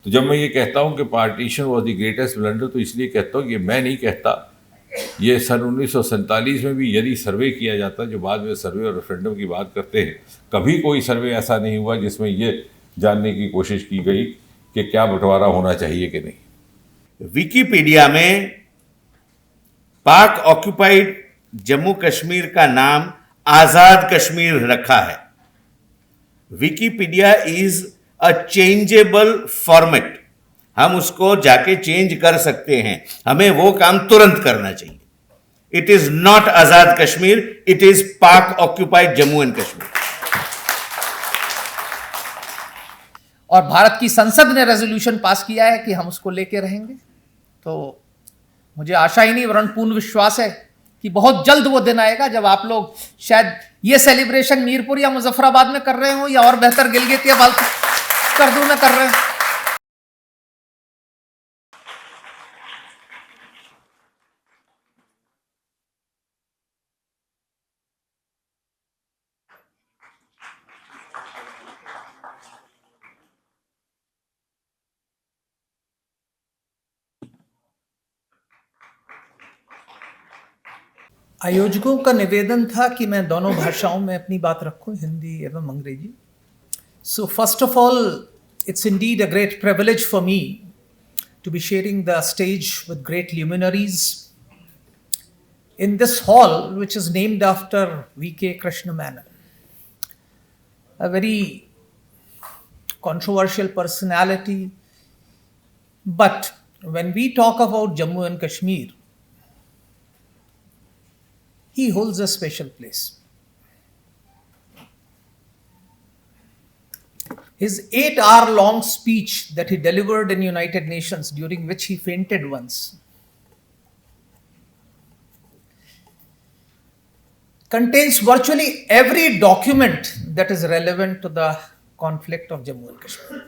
तो जब मैं ये कहता हूँ कि partition was the greatest blunder, तो इसलिए कहता हूँ कि मैं नहीं कहता। ये सन 1947 में भी यदि सर्वे किया जाता, जो बाद में सर्वे और रेफरेंडम की बात करते हैं, कभी कोई सर्वे ऐसा नहीं हुआ जिसमें ये जानने की कोशिश की गई कि क्या बंटवारा होना चाहिए कि नहीं। विकिपीडिया में पाक ऑक्युपाइड जम्मू कश्मीर का नाम आजाद कश्मीर रखा है। Wikipedia is a changeable format, हम उसको जाके चेंज कर सकते हैं, हमें वो काम तुरंत करना चाहिए। It is not Azad Kashmir, it is पाक ऑक्युपाइड जम्मू एंड कश्मीर। और भारत की संसद ने रेजोल्यूशन पास किया है कि हम उसको लेके रहेंगे। तो मुझे आशा ही नहीं वरन पूर्ण विश्वास है कि बहुत जल्द वो दिन आएगा जब आप लोग शायद ये सेलिब्रेशन मीरपुर या मुजफ्फराबाद में कर रहे हो, या और बेहतर गिलगित या बाल्टिस्तान में कर रहे हो। आयोजकों का निवेदन था कि मैं दोनों भाषाओं में अपनी बात रखूं, हिंदी एवं अंग्रेजी। So first of all, it's indeed a great privilege for me to be sharing the stage with great luminaries in this hall, which is named after V.K. Krishna Menon, a very controversial personality. But when we talk about Jammu and Kashmir, he holds a special place. His 8-hour long speech that he delivered in United Nations, during which he fainted once, contains virtually every document that is relevant to the conflict of Jammu and Kashmir.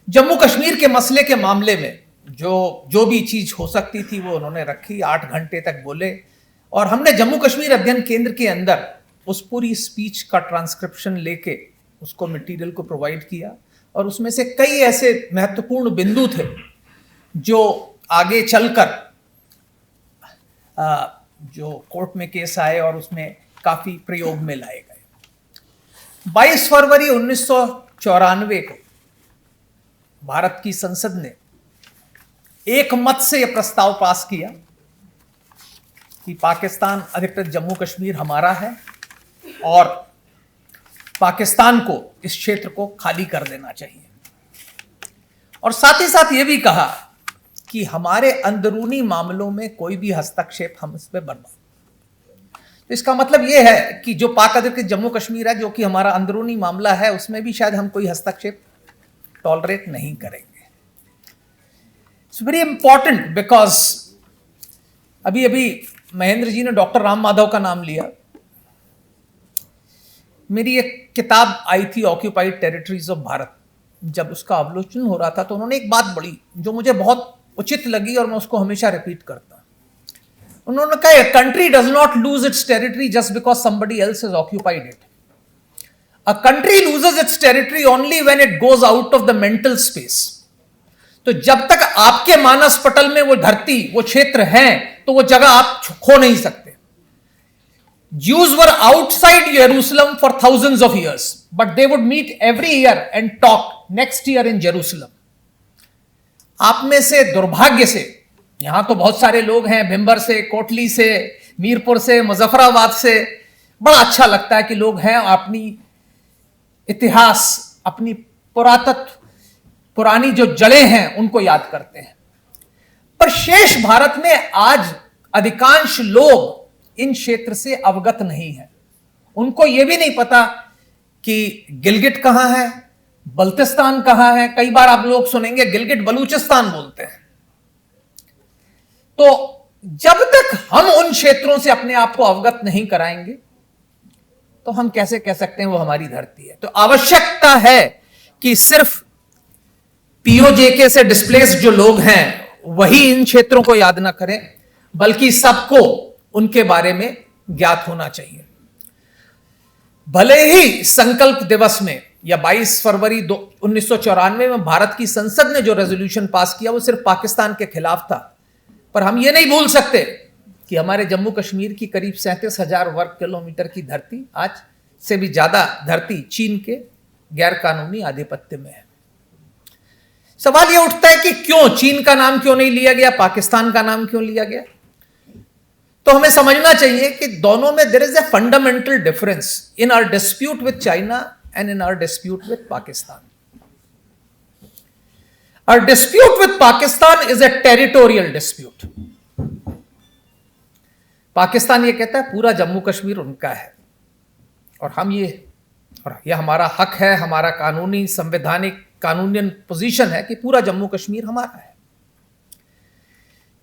Jammu Kashmir के मसले के मामले में जो भी चीज हो सकती थी वो उन्होंने रखी, 8 घंटे तक बोले। और हमने जम्मू कश्मीर अध्ययन केंद्र के अंदर उस पूरी स्पीच का ट्रांसक्रिप्शन लेके उसको मटेरियल को प्रोवाइड किया, और उसमें से कई ऐसे महत्वपूर्ण बिंदु थे जो आगे चलकर जो कोर्ट में केस आए और उसमें काफी प्रयोग में लाए गए। 22 फरवरी 1994 को भारत की संसद ने एक मत से यह प्रस्ताव पास किया कि पाकिस्तान अधिकृत जम्मू कश्मीर हमारा है और पाकिस्तान को इस क्षेत्र को खाली कर देना चाहिए। और साथ ही साथ यह भी कहा कि हमारे अंदरूनी मामलों में कोई भी हस्तक्षेप हम इस पर बर्दाश्त। तो इसका मतलब यह है कि जो पाक अधिकृत जम्मू कश्मीर है, जो कि हमारा अंदरूनी मामला है, उसमें भी शायद हम कोई हस्तक्षेप टॉलरेट नहीं करेंगे। इट्स वेरी इंपॉर्टेंट बिकॉज अभी महेंद्र जी ने डॉक्टर राम माधव का नाम लिया। मेरी एक किताब आई थी ऑक्यूपाइड टेरिटरीज ऑफ भारत, जब उसका अवलोकन हो रहा था तो उन्होंने एक बात बड़ी जो मुझे बहुत उचित लगी और मैं उसको हमेशा रिपीट करता। उन्होंने कहा, country does not lose its territory just because somebody else has occupied it. A country loses it's territory only when it goes out of the mental space. तो जब तक आपके मानस पटल में वो धरती, वो क्षेत्र हैं, तो वो जगह आप खो नहीं सकते। Jews were outside Jerusalem for thousands of years, but they would meet every year and talk next year in Jerusalem. आप में से दुर्भाग्य से, यहां तो बहुत सारे लोग हैं, भिंबर से, कोटली से, मीरपुर से, मुजफ्फराबाद से, बड़ा अच्छा लगता है कि लोग हैं, अपनी इतिहास, अपनी पुरातत्व, पुरानी जो जड़ें हैं उनको याद करते हैं। पर शेष भारत में आज अधिकांश लोग इन क्षेत्र से अवगत नहीं है। उनको यह भी नहीं पता कि गिलगिट कहां है, बल्तिस्तान कहां है। कई बार आप लोग सुनेंगे गिलगिट बलूचिस्तान बोलते हैं। तो जब तक हम उन क्षेत्रों से अपने आप को अवगत नहीं कराएंगे तो हम कैसे कह सकते हैं वो हमारी धरती है। तो आवश्यकता है कि सिर्फ पीओजेके से डिस्प्लेस्ड जो लोग हैं वही इन क्षेत्रों को याद ना करें, बल्कि सबको उनके बारे में ज्ञात होना चाहिए। भले ही संकल्प दिवस में या 22 फरवरी 1994 में भारत की संसद ने जो रेजोल्यूशन पास किया वो सिर्फ पाकिस्तान के खिलाफ था। पर हम ये नहीं भूल सकते कि हमारे जम्मू कश्मीर की करीब 37,000 वर्ग किलोमीटर की धरती, आज से भी ज्यादा धरती, चीन के गैर कानूनी आधिपत्य में है। सवाल यह उठता है कि क्यों चीन का नाम क्यों नहीं लिया गया, पाकिस्तान का नाम क्यों लिया गया? तो हमें समझना चाहिए कि दोनों में there is a fundamental difference in our dispute with China and in our dispute with Pakistan. Our dispute with Pakistan is a territorial dispute. Pakistan ये कहता है पूरा जम्मू कश्मीर उनका है और यह हमारा हक है, हमारा कानूनी संवैधानिक कानूनियन पोजीशन है कि पूरा जम्मू कश्मीर हमारा है।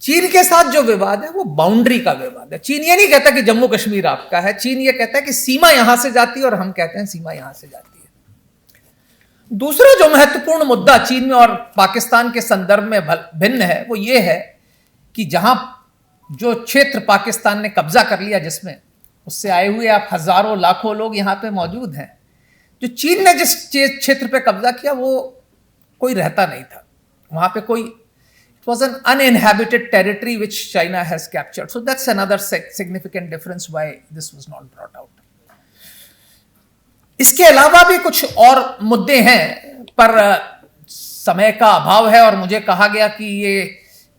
चीन के साथ जो विवाद है वो बाउंड्री का विवाद है। चीन ये नहीं कहता कि जम्मू कश्मीर आपका है, चीन ये कहता है कि सीमा यहां से जाती है और हम कहते हैं सीमा यहां से जाती है। दूसरा जो महत्वपूर्ण मुद्दा चीन में और पाकिस्तान के संदर्भ में भिन्न है वो ये है कि जहां जो क्षेत्र पाकिस्तान ने कब्जा कर लिया, जिसमें उससे आए हुए आप हजारों लाखों लोग यहां पे मौजूद हैं, जो चीन ने जिस क्षेत्र पे कब्जा किया वो कोई रहता नहीं था वहां पे, कोई it was an uninhabited territory which China has captured. So that's another significant difference why this was not brought out. इसके अलावा भी कुछ और मुद्दे हैं पर समय का अभाव है और मुझे कहा गया कि ये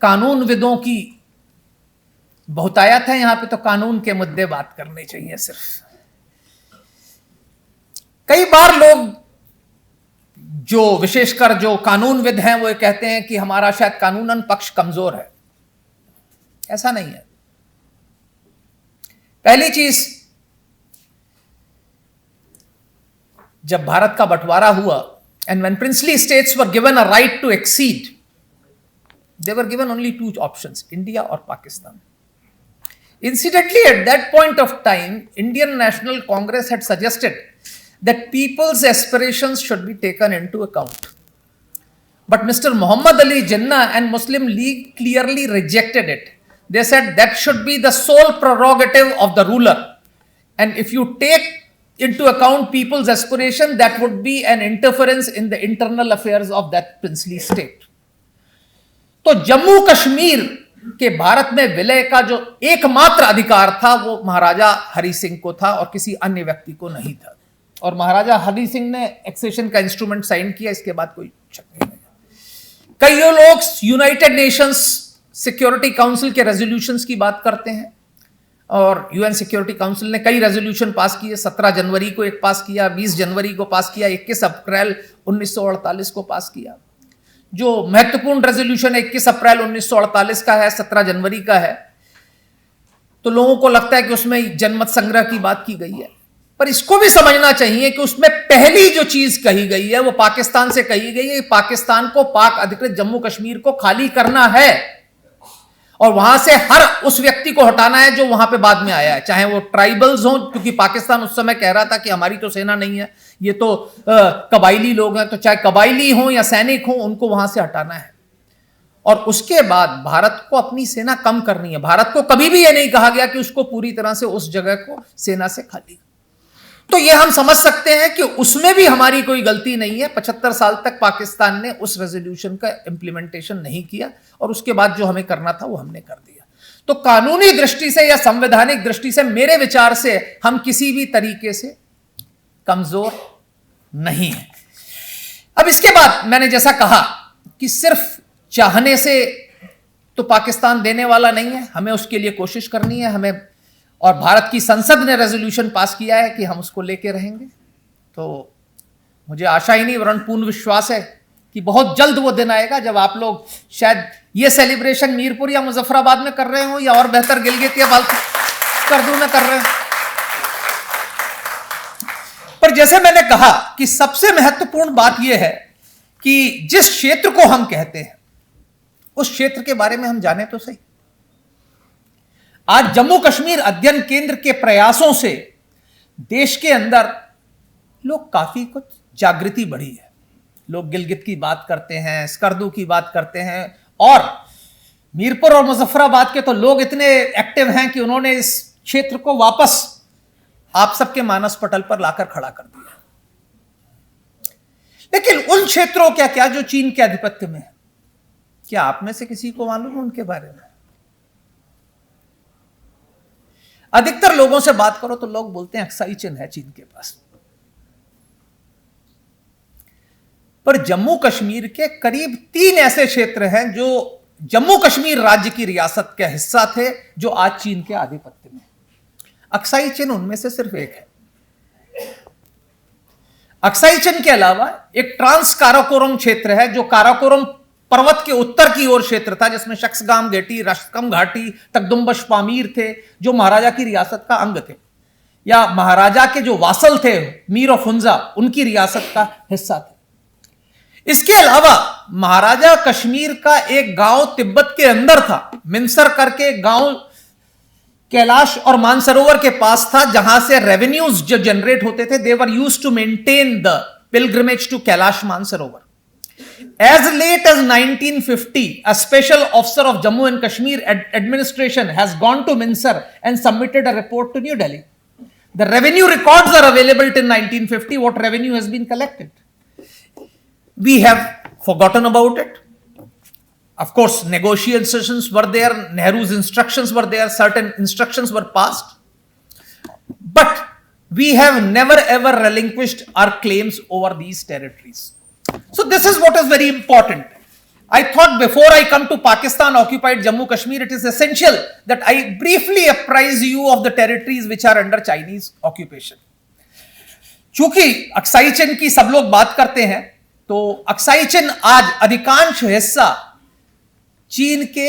कानूनविदों की बहुतायत है यहां पे, तो कानून के मुद्दे बात करने चाहिए सिर्फ। कई बार लोग जो विशेषकर जो कानूनविद हैं वो कहते हैं कि हमारा शायद कानूनन पक्ष कमजोर है। ऐसा नहीं है। पहली चीज, जब भारत का बंटवारा हुआ and when princely states were given a right to accede, they were given only two options, India और Pakistan. Incidentally, at that point of time, Indian National Congress had suggested that people's aspirations should be taken into account. But Mr. Muhammad Ali Jinnah and Muslim League clearly rejected it. They said that should be the sole prerogative of the ruler. And if you take into account people's aspiration, that would be an interference in the internal affairs of that princely state. तो जम्मू कश्मीर के भारत में विलय का जो एकमात्र अधिकार था वो महाराजा हरि सिंह को था और किसी अन्य व्यक्ति को नहीं था। और महाराजा हरि सिंह ने एक्सेशन का इंस्ट्रूमेंट साइन किया, इसके बाद कोई शक नहीं है। कई लोग यूनाइटेड नेशंस सिक्योरिटी काउंसिल के रेजोल्यूशंस की बात करते हैं और यूएन सिक्योरिटी काउंसिल ने कई रेजोल्यूशन पास किए। 17 जनवरी को एक पास किया, 20 जनवरी को पास किया, 21 अप्रैल 1948 को पास किया। जो महत्वपूर्ण रेजोल्यूशन 21 अप्रैल 1948 का है, 17 जनवरी का है, तो लोगों को लगता है कि उसमें जनमत संग्रह की बात की गई है। पर इसको भी समझना चाहिए कि उसमें पहली जो चीज कही गई है वो पाकिस्तान से कही गई है। पाकिस्तान को पाक अधिकृत जम्मू कश्मीर को खाली करना है और वहां से हर उस व्यक्ति को हटाना है जो वहां पे बाद में आया है, चाहे वो ट्राइबल्स हों, क्योंकि पाकिस्तान उस समय कह रहा था कि हमारी तो सेना नहीं है, ये तो कबाइली लोग हैं, तो चाहे कबाइली हों या सैनिक हों, उनको वहां से हटाना है। और उसके बाद भारत को अपनी सेना कम करनी है। भारत को कभी भी यह नहीं कहा गया कि उसको पूरी तरह से उस जगह को सेना से खाली। तो यह हम समझ सकते हैं कि उसमें भी हमारी कोई गलती नहीं है। 75 साल तक पाकिस्तान ने उस रेजोल्यूशन का इंप्लीमेंटेशन नहीं किया और उसके बाद जो हमें करना था वो हमने कर दिया। तो कानूनी दृष्टि से या संवैधानिक दृष्टि से मेरे विचार से हम किसी भी तरीके से कमजोर नहीं है। अब इसके बाद मैंने जैसा कहा कि सिर्फ चाहने से तो पाकिस्तान देने वाला नहीं है, हमें उसके लिए कोशिश करनी है। हमें, और भारत की संसद ने रेजोल्यूशन पास किया है कि हम उसको लेके रहेंगे। तो मुझे आशा ही नहीं वरन पूर्ण विश्वास है कि बहुत जल्द वो दिन आएगा जब आप लोग शायद ये सेलिब्रेशन मीरपुर या मुजफ्फराबाद में कर रहे हो या और बेहतर गिलगित या करदू में कर रहे हो। पर जैसे मैंने कहा कि सबसे महत्वपूर्ण बात यह है कि जिस क्षेत्र को हम कहते हैं उस क्षेत्र के बारे में हम जाने तो सही। आज जम्मू कश्मीर अध्ययन केंद्र के प्रयासों से देश के अंदर लोग काफी कुछ जागृति बढ़ी है। लोग गिलगित की बात करते हैं, स्कर्दू की बात करते हैं और मीरपुर और मुजफ्फराबाद के तो लोग इतने एक्टिव हैं कि उन्होंने इस क्षेत्र को वापस आप सबके मानस पटल पर लाकर खड़ा कर दिया। लेकिन उन क्षेत्रों क्या क्या जो चीन के आधिपत्य में है, क्या आप में से किसी को मालूम है उनके बारे में? अधिकतर लोगों से बात करो तो लोग बोलते हैं अक्साई चिन है चीन के पास। पर जम्मू कश्मीर के करीब 3 ऐसे क्षेत्र हैं जो जम्मू कश्मीर राज्य की रियासत का हिस्सा थे, जो आज चीन के आधिपत्य में। अक्साई चिन उनमें से सिर्फ एक है। अक्साई चिन के अलावा एक ट्रांस काराकोरम क्षेत्र है, जो काराकोरम पर्वत के उत्तर की ओर क्षेत्र था, जिसमें शक्सगाम घाटी, रश्कम घाटी, तकदुम्बश पामीर थे, जो महाराजा की रियासत का अंग थे, या महाराजा के जो वासल थे मीर ऑफ हुंजा, उनकी रियासत का हिस्सा थे। इसके अलावा महाराजा कश्मीर का एक गांव तिब्बत के अंदर था, मिंसर करके गांव कैलाश और मानसरोवर के पास था, जहां से रेवेन्यूज जो जनरेट होते थे, they were used to maintain the pilgrimage to Kailash Mansarovar. As late as 1950, a special officer of Jammu and Kashmir administration has gone to Minsar and submitted a report to New Delhi. The revenue records are available till 1950, what revenue has been collected. We have forgotten about it. Of course, negotiations were there, Nehru's instructions were there, certain instructions were passed. But we have never ever relinquished our claims over these territories. So this is what is very important. I thought before I come to Pakistan occupied Jammu Kashmir, it is essential that I briefly apprise you of the territories which are under Chinese occupation. चूंकि Aksai चिन की सब लोग बात करते हैं, तो Aksai चिन आज अधिकांश हिस्सा चीन के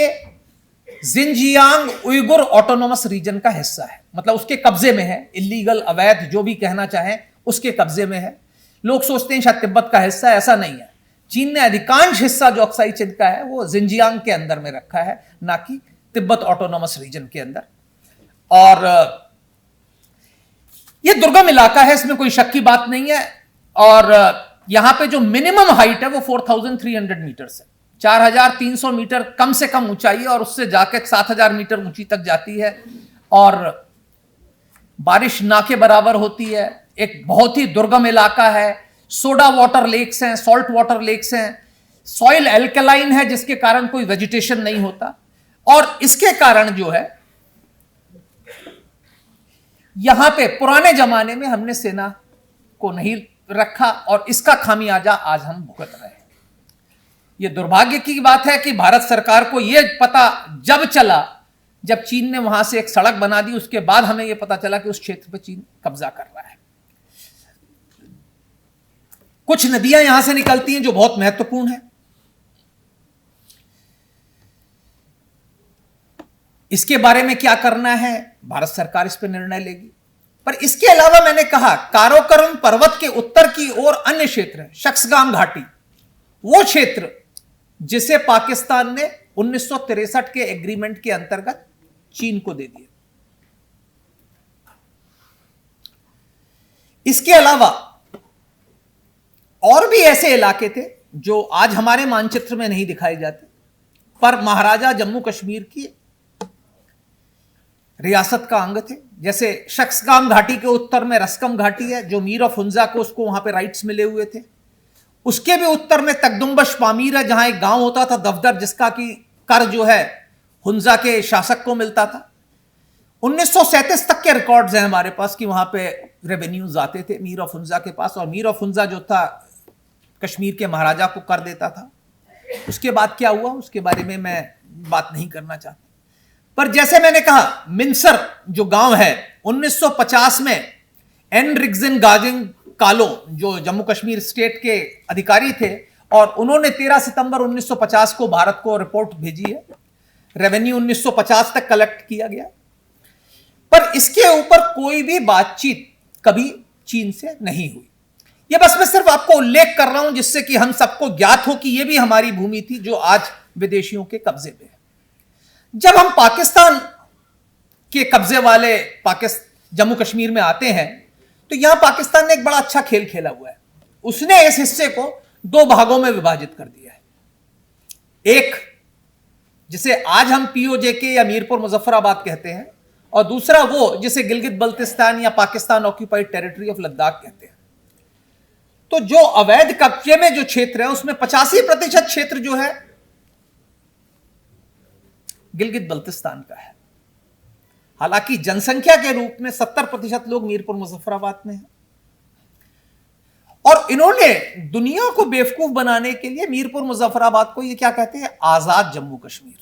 जिनजियांग उइगुर ऑटोनोमस रीजन का हिस्सा है, मतलब उसके कब्जे में है, इलीगल, अवैध, जो भी कहना चाहें, उसके कब्जे में है। लोग सोचते हैं शायद तिब्बत का हिस्सा, ऐसा नहीं है। चीन ने अधिकांश हिस्सा जो अक्साई चिन का है वो जिनजियांग के अंदर में रखा है, ना कि तिब्बत ऑटोनोमस रीजन के अंदर। और ये दुर्गम इलाका है, इसमें कोई शक की बात नहीं है। और यहां पे जो मिनिमम हाइट है वो 4300 मीटर है, 4300 मीटर कम से कम ऊंचाई है, और उससे जाकर 7000 मीटर ऊंची तक जाती है, और बारिश ना के बराबर होती है। एक बहुत ही दुर्गम इलाका है, सोडा वाटर लेक्स हैं, सॉल्ट वाटर लेक्स हैं, सॉइल एल्कलाइन है, जिसके कारण कोई वेजिटेशन नहीं होता। और इसके कारण जो है, यहां पे पुराने जमाने में हमने सेना को नहीं रखा, और इसका खामियाजा आज हम भुगत रहे हैं। यह दुर्भाग्य की बात है कि भारत सरकार को यह पता जब चला, जब चीन ने वहां से एक सड़क बना दी, उसके बाद हमें यह पता चला कि उस क्षेत्र पर चीन कब्जा कर रहा है। कुछ नदियां यहां से निकलती हैं जो बहुत महत्वपूर्ण है। इसके बारे में क्या करना है, भारत सरकार इस पर निर्णय लेगी। पर इसके अलावा मैंने कहा, काराकोरम पर्वत के उत्तर की ओर अन्य क्षेत्र है, शक्सगाम घाटी, वो क्षेत्र जिसे पाकिस्तान ने 1963 के एग्रीमेंट के अंतर्गत चीन को दे दिया। इसके अलावा और भी ऐसे इलाके थे जो आज हमारे मानचित्र में नहीं दिखाए जाते, पर महाराजा जम्मू कश्मीर की रियासत का अंग थे। जैसे शक्सगाम घाटी के उत्तर में रस्कम घाटी है, जो मीर ऑफ हुंजा को उसको वहां पे राइट्स मिले हुए थे। उसके भी उत्तर में तकदुम्बश पामीर है, जहां एक गांव होता था दफदर, जिसका की कर जो है हुंजा के शासक को मिलता था। 1937 तक के रिकॉर्ड्स हैं हमारे पास कि वहां पे रेवेन्यूज आते थे मीर ऑफ हुंजा के पास, और मीर ऑफ हुंजा जो था कश्मीर के महाराजा को कर देता था। उसके बाद क्या हुआ उसके बारे में मैं बात नहीं करना चाहता। पर जैसे मैंने कहा, मिंसर जो गांव है, 1950 में एन रिग्जिन गाजिंग कालो, जो जम्मू कश्मीर स्टेट के अधिकारी थे, और उन्होंने 13 सितंबर 1950 को भारत को रिपोर्ट भेजी है। रेवेन्यू 1950 तक कलेक्ट किया गया, पर इसके ऊपर कोई भी बातचीत कभी चीन से नहीं हुई। यह बस मैं सिर्फ आपको उल्लेख कर रहा हूं, जिससे कि हम सबको ज्ञात हो कि यह भी हमारी भूमि थी जो आज विदेशियों के कब्जे में है। जब हम पाकिस्तान के कब्जे वाले जम्मू कश्मीर में आते हैं, तो यहां पाकिस्तान ने एक बड़ा अच्छा खेल खेला हुआ है। उसने इस हिस्से को 2 भागों में विभाजित कर दिया है। एक जिसे आज हम पीओजेके या मीरपुर मुजफ्फराबाद कहते हैं, और दूसरा वो जिसे गिलगित बल्तिस्तान या Pakistan occupied territory of Ladakh कहते हैं। तो जो अवैध कब्जे में जो क्षेत्र है उसमें 85% क्षेत्र जो है गिलगित बल्तिस्तान का है। हालांकि जनसंख्या के रूप में 70% लोग मीरपुर मुजफ्फराबाद में हैं। और इन्होंने दुनिया को बेवकूफ बनाने के लिए मीरपुर मुजफ्फराबाद को ये क्या कहते हैं, आजाद जम्मू कश्मीर।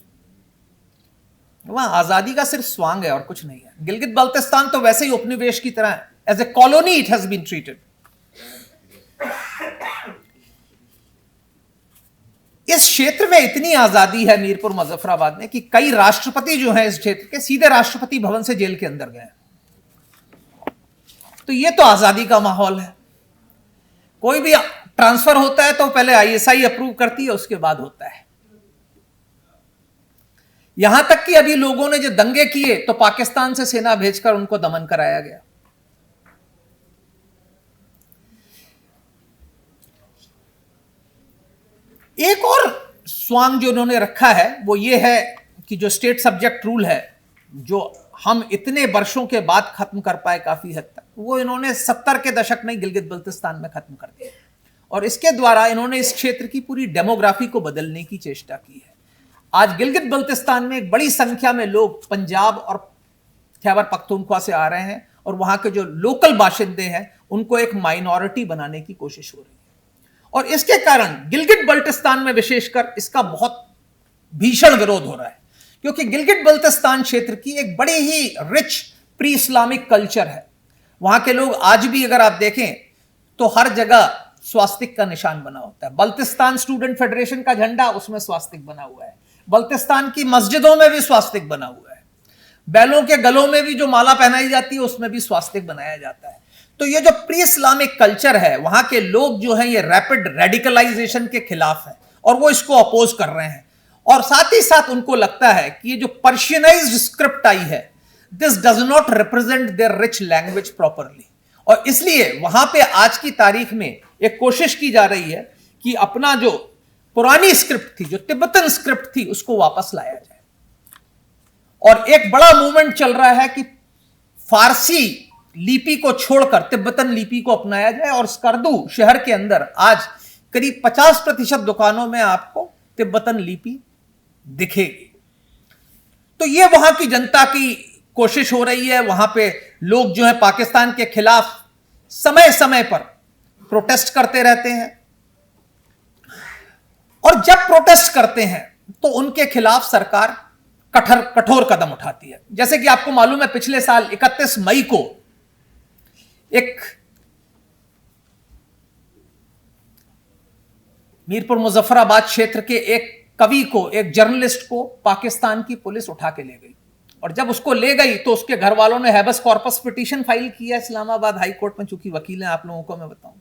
वहां आजादी का सिर्फ स्वांग है और कुछ नहीं है। गिलगित बल्तिस्तान तो वैसे ही उपनिवेश की तरह है, as a colony it has been treated. इस क्षेत्र में इतनी आजादी है मीरपुर मुजफ्फराबाद में कि कई राष्ट्रपति जो हैं इस क्षेत्र के सीधे राष्ट्रपति भवन से जेल के अंदर गए। तो ये तो आजादी का माहौल है। कोई भी ट्रांसफर होता है तो पहले आईएसआई अप्रूव करती है, उसके बाद होता है। यहां तक कि अभी लोगों ने जो दंगे किए तो पाकिस्तान से सेना भेजकर उनको दमन कराया गया। एक और स्वांग जो उन्होंने रखा है वो ये है कि जो स्टेट सब्जेक्ट रूल है, जो हम इतने वर्षों के बाद खत्म कर पाए काफी हद तक, वो इन्होंने 70 के दशक में गिलगित बल्तिस्तान में खत्म कर दिया। और इसके द्वारा इन्होंने इस क्षेत्र की पूरी डेमोग्राफी को बदलने की चेष्टा की है। आज गिलगित बल्तिस्तान में एक बड़ी संख्या में लोग पंजाब और खैबर पख्तूनख्वा से आ रहे हैं और वहां के जो लोकल बाशिंदे हैं उनको एक माइनॉरिटी बनाने की कोशिश हो रही है। और इसके कारण गिलगित बल्तिस्तान में विशेषकर इसका बहुत भीषण विरोध हो रहा है, क्योंकि गिलगित बल्तिस्तान क्षेत्र की एक बड़ी ही रिच प्री इस्लामिक कल्चर है। वहां के लोग आज भी अगर आप देखें तो हर जगह स्वास्तिक का निशान बना होता है। बल्तिस्तान स्टूडेंट फेडरेशन का झंडा, उसमें स्वास्तिक बना हुआ है। बल्तिस्तान की मस्जिदों में भी स्वास्तिक बना हुआ है। बैलों के गलों में भी जो माला पहनाई जाती है उसमें भी स्वास्तिक बनाया जाता है। तो ये जो प्री इस्लामिक कल्चर है, वहां के लोग जो है ये रैपिड रेडिकलाइजेशन के खिलाफ है और वो इसको अपोज कर रहे हैं। और साथ ही साथ उनको लगता है कि ये जो पर्शियनाइज्ड स्क्रिप्ट आई है, this does not represent their rich language properly. और इसलिए वहां पे आज की तारीख में एक कोशिश की जा रही है कि अपना जो पुरानी स्क्रिप्ट थी, जो तिब्बतन स्क्रिप्ट थी, उसको वापस लाया जाए। और एक बड़ा मूवमेंट चल रहा है कि फारसी लिपि को छोड़कर तिब्बतन लिपि को अपनाया जाए। और स्कर्दू शहर के अंदर आज करीब 50% दुकानों में आपको तिब्बतन लिपि दिखेगी। तो ये वहां की जनता की कोशिश हो रही है। वहां पे लोग जो है पाकिस्तान के खिलाफ समय समय पर प्रोटेस्ट करते रहते हैं। और जब प्रोटेस्ट करते हैं तो उनके खिलाफ सरकार कठोर कदम उठाती है। जैसे कि आपको मालूम है, पिछले साल 31 मई को एक मीरपुर मुजफ्फराबाद क्षेत्र के एक कवि को, एक जर्नलिस्ट को पाकिस्तान की पुलिस उठा के ले गई। और जब उसको ले गई तो उसके घर वालों ने हैबस कॉर्पस पिटीशन फाइल किया इस्लामाबाद हाई कोर्ट में। चूंकि वकील हैं आप लोगों को मैं बताऊं,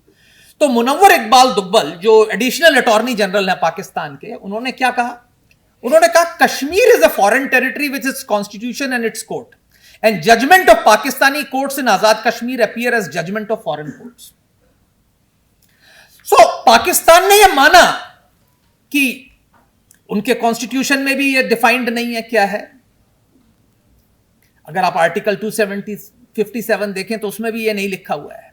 तो मुनव्वर इकबाल दुग्बल जो एडिशनल अटॉर्नी जनरल है पाकिस्तान के, उन्होंने क्या कहा? उन्होंने कहा Kashmir is a foreign territory with its constitution and its court, and judgement of Pakistani courts in Azad Kashmir appear as judgement of foreign courts. So Pakistan ने यह माना कि उनके कॉन्स्टिट्यूशन में भी यह डिफाइंड नहीं है क्या है। अगर आप आर्टिकल 257 देखें तो उसमें भी यह नहीं लिखा हुआ है।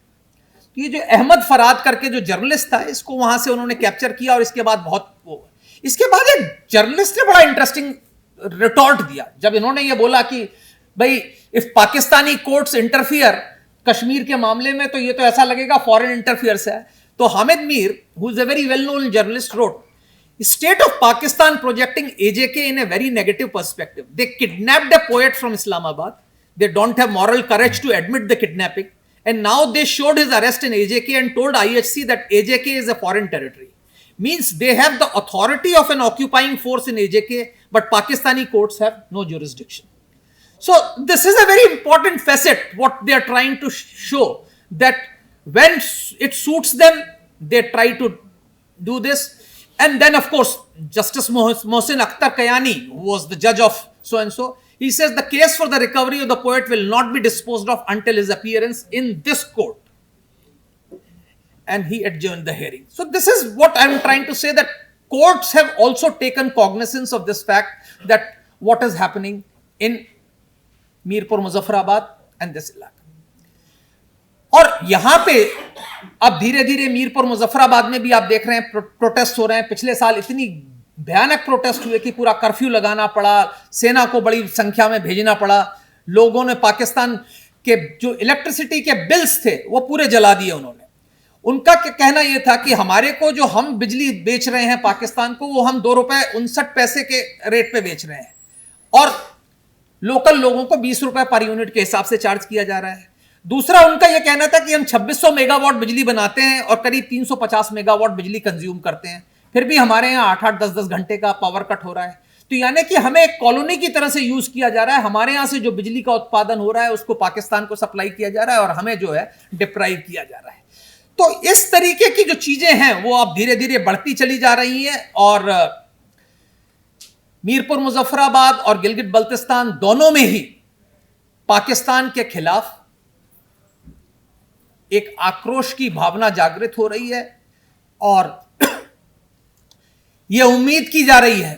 ये जो अहमद फराद करके जो जर्नलिस्ट था, इसको वहां से उन्होंने कैप्चर किया। और इसके बाद इसके बाद एक जर्नलिस्ट ने बड़ा इंटरेस्टिंग रिटॉर्ट दिया। जब इन्होंने ये बोला कि भाई if Pakistani courts interfere Kashmir के मामले में, तो ये तो ऐसा लगेगा फॉरेन इंटरफियर्स है। तो Hamid Mir, who is a very well known journalist, wrote State of Pakistan projecting AJK in a very negative perspective. They kidnapped a poet from Islamabad. They don't have moral courage to admit the kidnapping. And now they showed his arrest in AJK and told IHC that AJK is a foreign territory. Means they have the authority of an occupying force in AJK, but Pakistani courts have no jurisdiction. So this is a very important facet, what they are trying to show, that when it suits them, they try to do this. And then, of course, Justice Mohsin Akhtar Kayani, who was the judge of so-and-so, he says the case for the recovery of the poet will not be disposed of until his appearance in this court. And he adjourned the hearing. So this is what I'm trying to say, that courts have also taken cognizance of this fact, that what is happening in Mirpur Muzaffarabad and this ilaka. और यहां पे अब धीरे धीरे मीरपुर मुजफ्फराबाद में भी आप देख रहे हैं प्रोटेस्ट हो रहे हैं। पिछले साल इतनी भयानक प्रोटेस्ट हुए कि पूरा कर्फ्यू लगाना पड़ा, सेना को बड़ी संख्या में भेजना पड़ा, लोगों ने पाकिस्तान के जो इलेक्ट्रिसिटी के बिल्स थे वो पूरे जला दिए उन्होंने। उनका कहना यह था कि हमारे को जो हम बिजली बेच रहे हैं पाकिस्तान को, वो हम ₹2.59 के रेट पे बेच रहे हैं और लोकल लोगों को 20 रुपए पर यूनिट के हिसाब से चार्ज किया जा रहा है। दूसरा उनका यह कहना था कि हम 2600 मेगावाट बिजली बनाते हैं और करीब 350 मेगावाट बिजली कंज्यूम करते हैं, फिर भी हमारे यहाँ 8-8, 10-10 घंटे का पावर कट हो रहा है। तो यानी कि हमें एक कॉलोनी की तरह से यूज किया जा रहा है। हमारे यहां से जो बिजली का उत्पादन हो रहा है उसको पाकिस्तान को सप्लाई किया जा रहा है और हमें जो है डिप्राइव किया जा रहा है। तो इस तरीके की जो चीजें हैं वो अब धीरे धीरे बढ़ती चली जा रही हैं और मीरपुर मुजफ्फराबाद और गिलगित बल्तिस्तान दोनों में ही पाकिस्तान के खिलाफ एक आक्रोश की भावना जागृत हो रही है और यह उम्मीद की जा रही है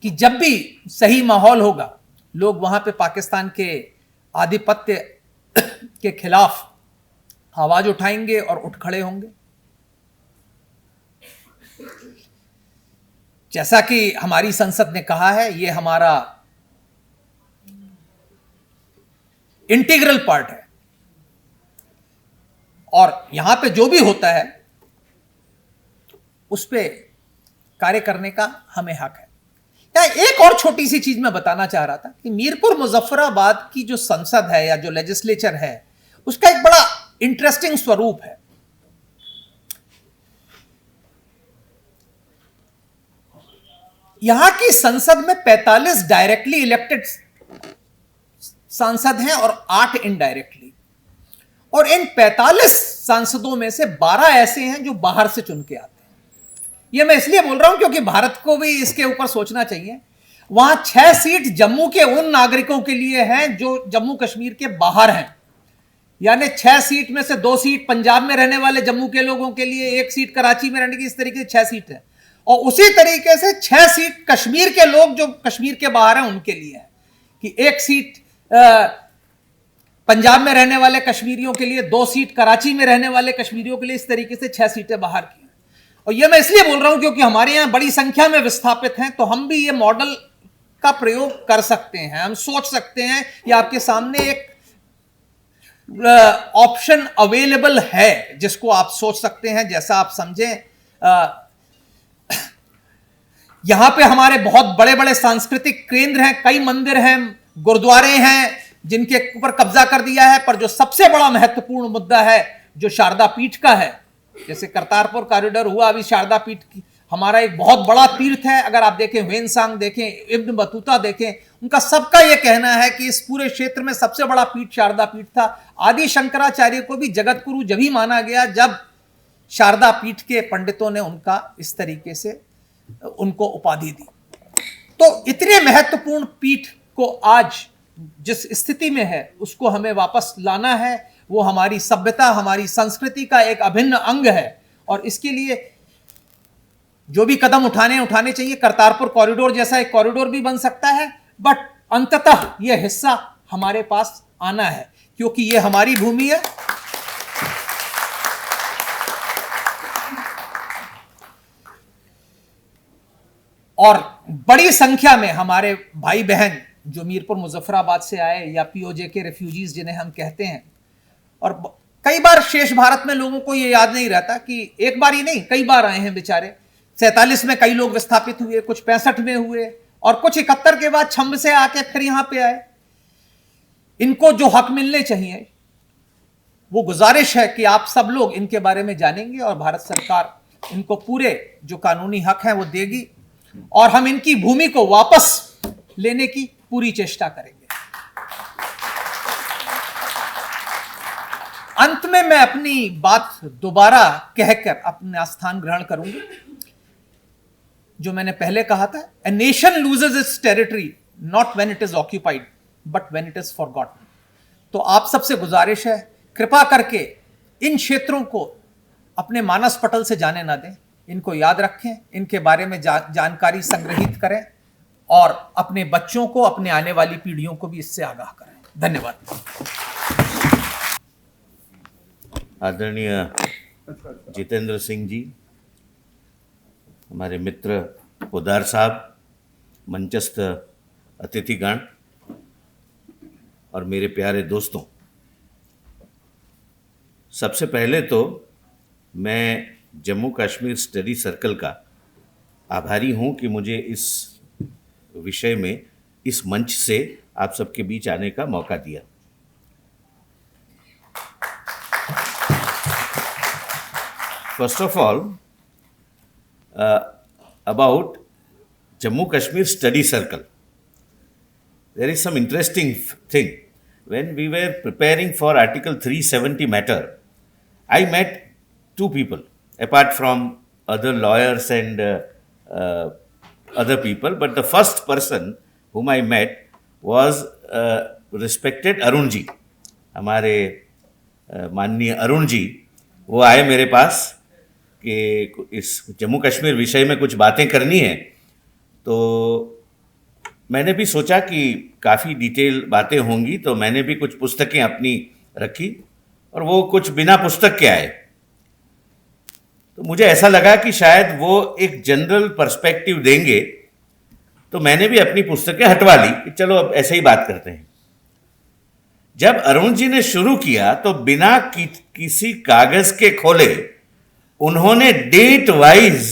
कि जब भी सही माहौल होगा लोग वहां पे पाकिस्तान के आधिपत्य के खिलाफ आवाज उठाएंगे और उठ खड़े होंगे। जैसा कि हमारी संसद ने कहा है, यह हमारा इंटीग्रल पार्ट है और यहां पे जो भी होता है उस पे कार्य करने का हमें हक है। एक और छोटी सी चीज मैं बताना चाह रहा था कि मीरपुर मुजफ्फराबाद की जो संसद है या जो लेजिस्लेचर है उसका एक बड़ा इंटरेस्टिंग स्वरूप है। यहां की संसद में 45 डायरेक्टली इलेक्टेड सांसद हैं और 8 इनडायरेक्टली, और इन 45 सांसदों में से 12 ऐसे हैं जो बाहर से चुन के आते हैं। यह मैं इसलिए बोल रहा हूं क्योंकि भारत को भी इसके ऊपर सोचना चाहिए। वहां 6 सीट जम्मू के उन नागरिकों के लिए हैं जो जम्मू कश्मीर के बाहर हैं, यानी 6 सीट में से 2 सीट पंजाब में रहने वाले जम्मू के लोगों के लिए, 1 सीट कराची में रहने की, इस तरीके से 6 सीट है। और उसी तरीके से 6 सीट कश्मीर के लोग जो कश्मीर के बाहर हैं उनके लिए है कि 1 सीट पंजाब में रहने वाले कश्मीरियों के लिए, 2 सीट कराची में रहने वाले कश्मीरियों के लिए, इस तरीके से 6 सीटें बाहर की हैं। और यह मैं इसलिए बोल रहा हूं क्योंकि हमारे यहां बड़ी संख्या में विस्थापित हैं, तो हम भी ये मॉडल का प्रयोग कर सकते हैं। हम सोच सकते हैं, या आपके सामने एक ऑप्शन अवेलेबल है जिसको आप सोच सकते हैं, जैसा आप समझें। यहां पे हमारे बहुत बड़े बड़े सांस्कृतिक केंद्र हैं, कई मंदिर हैं, गुरुद्वारे हैं जिनके ऊपर कब्जा कर दिया है, पर जो सबसे बड़ा महत्वपूर्ण मुद्दा है जो शारदा पीठ का है, जैसे करतारपुर कॉरिडोर हुआ, अभी शारदा पीठ की हमारा एक बहुत बड़ा तीर्थ है। अगर आप देखें ह्वेनसांग देखें, इब्न बतूता देखें, उनका सबका यह कहना है कि इस पूरे क्षेत्र में सबसे बड़ा पीठ शारदा पीठ था। आदि शंकराचार्य को भी जगत गुरु जब ही माना गया जब शारदा पीठ के पंडितों ने उनका इस तरीके से उनको उपाधि दी। तो इतने महत्वपूर्ण पीठ को आज जिस स्थिति में है उसको हमें वापस लाना है। वो हमारी सभ्यता, हमारी संस्कृति का एक अभिन्न अंग है और इसके लिए जो भी कदम उठाने चाहिए। करतारपुर कॉरिडोर जैसा एक कॉरिडोर भी बन सकता है, बट अंततः यह हिस्सा हमारे पास आना है क्योंकि यह हमारी भूमि है। और बड़ी संख्या में हमारे भाई बहन जो मीरपुर मुजफ्फराबाद से आए या पीओजे के रेफ्यूजीज जिन्हें हम कहते हैं, और कई बार शेष भारत में लोगों को यह याद नहीं रहता कि एक बार ही नहीं कई बार आए हैं बेचारे। 47 में कई लोग विस्थापित हुए, कुछ 65 में हुए और कुछ 71 के बाद छम्ब से आके फिर यहां पे आए। इनको जो हक मिलने चाहिए, वो गुजारिश है कि आप सब लोग इनके बारे में जानेंगे और भारत सरकार इनको पूरे जो कानूनी हक हैं वो देगी और हम इनकी भूमि को वापस लेने की पूरी चेष्टा करेंगे। अंत में मैं अपनी बात दोबारा कहकर अपना स्थान ग्रहण करूंगा जो मैंने पहले कहा था, a nation loses it's territory not when it is occupied but when it is forgotten. तो आप सबसे गुजारिश है, कृपा करके इन क्षेत्रों को अपने मानस पटल से जाने ना दें, इनको याद रखें, इनके बारे में जानकारी संग्रहित करें और अपने बच्चों को, अपने आने वाली पीढ़ियों को भी इससे आगाह करें। धन्यवाद। आदरणीय जितेंद्र सिंह जी, हमारे मित्र पोदार साहब, मंचस्थ अतिथिगण और मेरे प्यारे दोस्तों, सबसे पहले तो मैं जम्मू कश्मीर स्टडी सर्कल का आभारी हूं कि मुझे इस विषय में इस मंच से आप सबके बीच आने का मौका दिया। First of all, about Jammu Kashmir Study Circle, there is some interesting thing. When we were preparing for Article 370 matter, I met two people, apart from other lawyers and other people, but the first person whom I met was respected Arun ji, हमारे माननीय अरुण जी। वो आए मेरे पास कि इस जम्मू कश्मीर विषय में कुछ बातें करनी है, तो मैंने भी सोचा कि काफ़ी डिटेल बातें होंगी, तो मैंने भी कुछ पुस्तकें अपनी रखी और वो कुछ बिना पुस्तक के आए। तो मुझे ऐसा लगा कि शायद वो एक जनरल पर्सपेक्टिव देंगे, तो मैंने भी अपनी पुस्तकें हटवा ली कि चलो अब ऐसे ही बात करते हैं। जब अरुण जी ने शुरू किया तो बिना किसी कागज के खोले उन्होंने डेट वाइज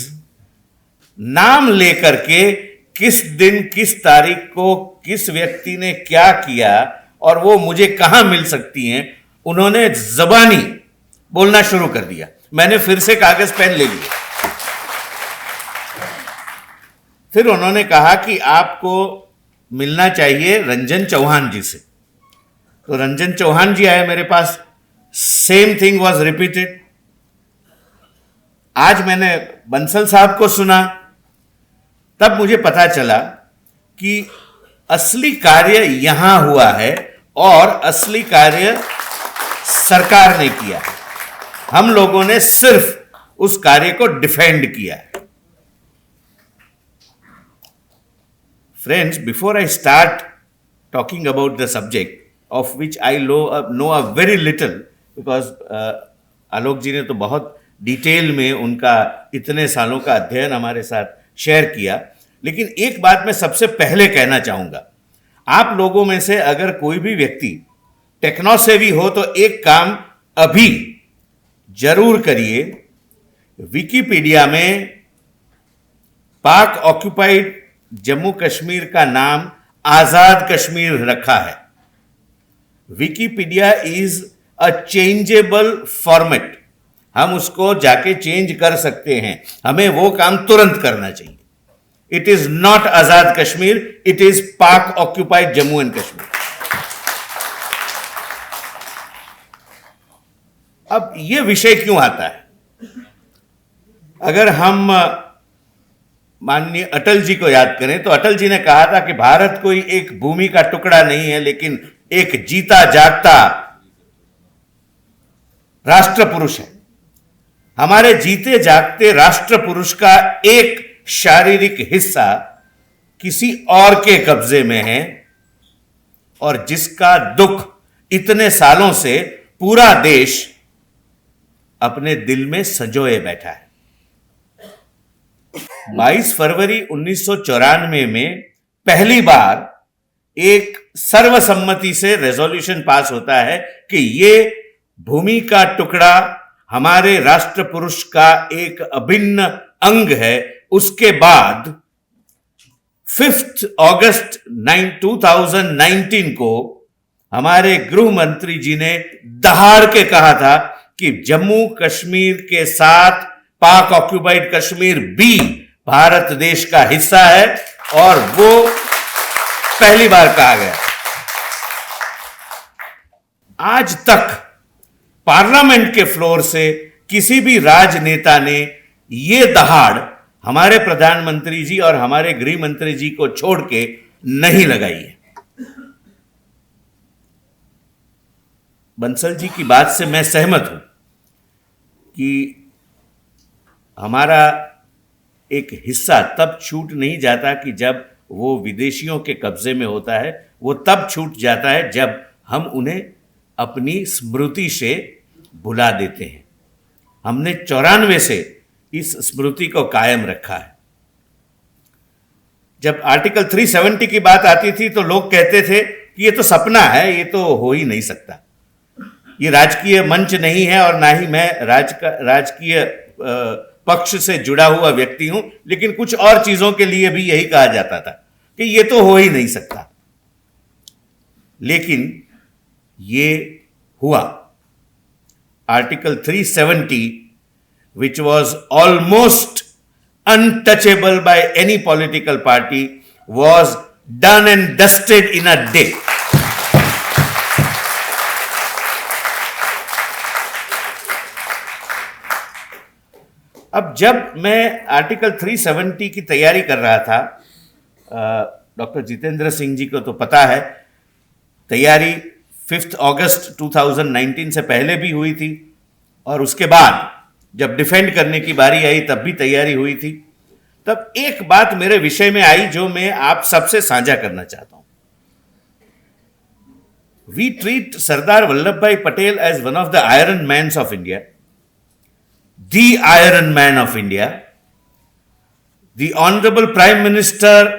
नाम लेकर के किस दिन किस तारीख को किस व्यक्ति ने क्या किया और वो मुझे कहां मिल सकती हैं, उन्होंने ज़बानी बोलना शुरू कर दिया। मैंने फिर से कागज पेन ले लिया। फिर उन्होंने कहा कि आपको मिलना चाहिए रंजन चौहान जी से। तो रंजन चौहान जी आए मेरे पास, सेम थिंग वाज रिपीटेड। आज मैंने बंसल साहब को सुना, तब मुझे पता चला कि असली कार्य यहां हुआ है और असली कार्य सरकार ने किया है। हम लोगों ने सिर्फ उस कार्य को डिफेंड किया है। Friends, before I start talking about the subject, of which I know a very little, because आलोक जी ने तो बहुत डिटेल में उनका इतने सालों का अध्ययन हमारे साथ शेयर किया, लेकिन एक बात मैं सबसे पहले कहना चाहूँगा। आप लोगों में से अगर कोई भी व्यक्ति टेक्नोसेवी हो तो एक काम अभी जरूर करिए। विकिपीडिया में पाक ऑक्यूपाइड जम्मू कश्मीर का नाम आजाद कश्मीर रखा है। Wikipedia is a changeable format, हम उसको जाके चेंज कर सकते हैं, हमें वो काम तुरंत करना चाहिए। It is not Azad Kashmir, it is पाक ऑक्यूपाइड जम्मू एंड कश्मीर। अब ये विषय क्यों आता है? अगर हम माननीय अटल जी को याद करें तो अटल जी ने कहा था कि भारत कोई एक भूमि का टुकड़ा नहीं है, लेकिन एक जीता जागता राष्ट्र पुरुष है। हमारे जीते जागते राष्ट्र पुरुष का एक शारीरिक हिस्सा किसी और के कब्जे में है और जिसका दुख इतने सालों से पूरा देश अपने दिल में संजोए बैठा है। 22 फरवरी 1994 में पहली बार एक सर्वसम्मति से रेजोल्यूशन पास होता है कि ये भूमि का टुकड़ा हमारे राष्ट्र पुरुष का एक अभिन्न अंग है। उसके बाद 5 अगस्त 2019 को हमारे गृह मंत्री जी ने दहाड़ के कहा था कि जम्मू कश्मीर के साथ पाक ऑक्यूपाइड कश्मीर भी भारत देश का हिस्सा है, और वो पहली बार कहा गया। आज तक पार्लियामेंट के फ्लोर से किसी भी राजनेता ने ये दहाड़ हमारे प्रधानमंत्री जी और हमारे गृह मंत्री जी को छोड़ के नहीं लगाई है। बंसल जी की बात से मैं सहमत हूं कि हमारा एक हिस्सा तब छूट नहीं जाता कि जब वो विदेशियों के कब्जे में होता है, वो तब छूट जाता है जब हम उन्हें अपनी स्मृति से भुला देते हैं। हमने 94 से इस स्मृति को कायम रखा है। जब आर्टिकल 370 की बात आती थी तो लोग कहते थे कि ये तो सपना है, ये तो हो ही नहीं सकता, ये राजकीय मंच नहीं है और ना ही मैं राजकीय पक्ष से जुड़ा हुआ व्यक्ति हूं, लेकिन कुछ और चीजों के लिए भी यही कहा जाता था कि ये तो हो ही नहीं सकता। लेकिन ये हुआ। Article 370, which was almost untouchable by any political party, was done and dusted in a day. अब जब मैं आर्टिकल 370 की तैयारी कर रहा था, डॉक्टर जितेंद्र सिंह जी को तो पता है, तैयारी 5 अगस्त 2019 से पहले भी हुई थी और उसके बाद जब डिफेंड करने की बारी आई तब भी तैयारी हुई थी। तब एक बात मेरे विषय में आई जो मैं आप सबसे साझा करना चाहता हूं। We treat Sardar Vallabh Bhai Patel as one of the iron mans of India, the iron man of India, the honourable prime minister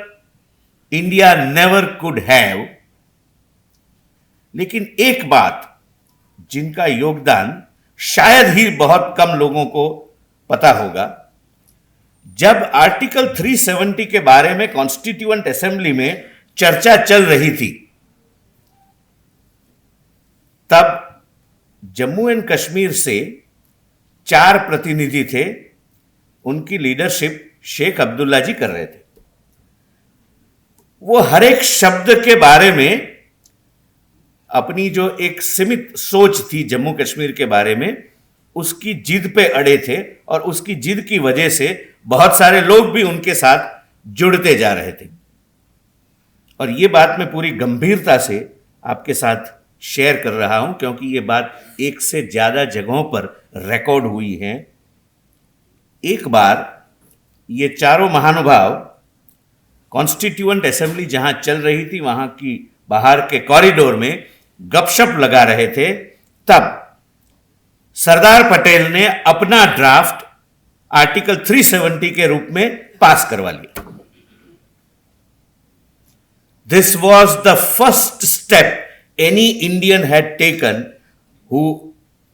India never could have. लेकिन एक बात जिनका योगदान शायद ही बहुत कम लोगों को पता होगा, जब आर्टिकल 370 के बारे में कॉन्स्टिट्यूएंट असेंबली में चर्चा चल रही थी, तब जम्मू एंड कश्मीर से 4 प्रतिनिधि थे, उनकी लीडरशिप शेख अब्दुल्ला जी कर रहे थे। वो हर एक शब्द के बारे में अपनी जो एक सीमित सोच थी जम्मू कश्मीर के बारे में, उसकी जिद पे अड़े थे और उसकी जिद की वजह से बहुत सारे लोग भी उनके साथ जुड़ते जा रहे थे। और ये बात मैं पूरी गंभीरता से आपके साथ शेयर कर रहा हूं क्योंकि ये बात एक से ज्यादा जगहों पर रिकॉर्ड हुई है। एक बार ये चारों महानुभाव कॉन्स्टिट्यूएंट असेंबली जहां चल रही थी वहां की बाहर के कॉरिडोर में गपशप लगा रहे थे, तब सरदार पटेल ने अपना ड्राफ्ट आर्टिकल 370 के रूप में पास करवा लिया। This was the first step any Indian had taken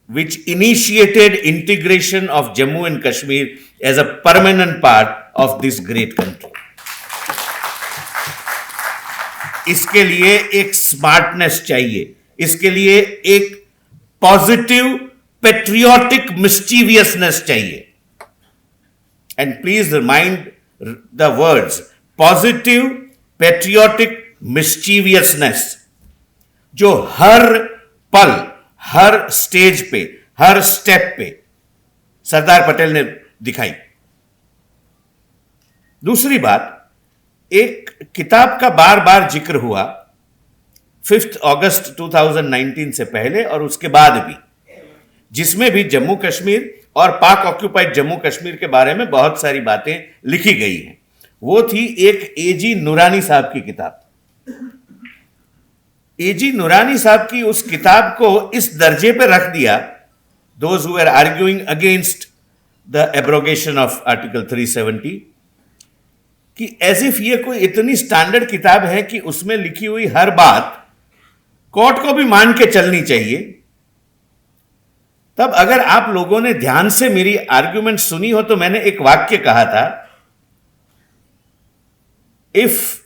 which initiated integration of Jammu and Kashmir as a permanent part of this great country. इसके लिए एक स्मार्टनेस चाहिए, इसके लिए एक पॉजिटिव पेट्रियोटिक मिस्चीवियसनेस चाहिए। And please remind the words positive patriotic mischievousness, जो हर पल, हर स्टेज पे, हर स्टेप पे सरदार पटेल ने दिखाई। दूसरी बात, एक किताब का बार बार जिक्र हुआ 5 अगस्त 2019 से पहले और उसके बाद भी, जिसमें भी जम्मू कश्मीर और पाक ऑक्यूपाइड जम्मू कश्मीर के बारे में बहुत सारी बातें लिखी गई हैं। वो थी एक एजी नूरानी साहब की किताब। एजी नूरानी साहब की उस किताब को इस दर्जे पे रख दिया, those who are arguing against the abrogation of article 370, कि एज इफ ये कोई इतनी स्टैंडर्ड किताब है कि उसमें लिखी हुई हर बात कोर्ट को भी मान के चलनी चाहिए। तब अगर आप लोगों ने ध्यान से मेरी आर्ग्यूमेंट सुनी हो तो मैंने एक वाक्य कहा था, if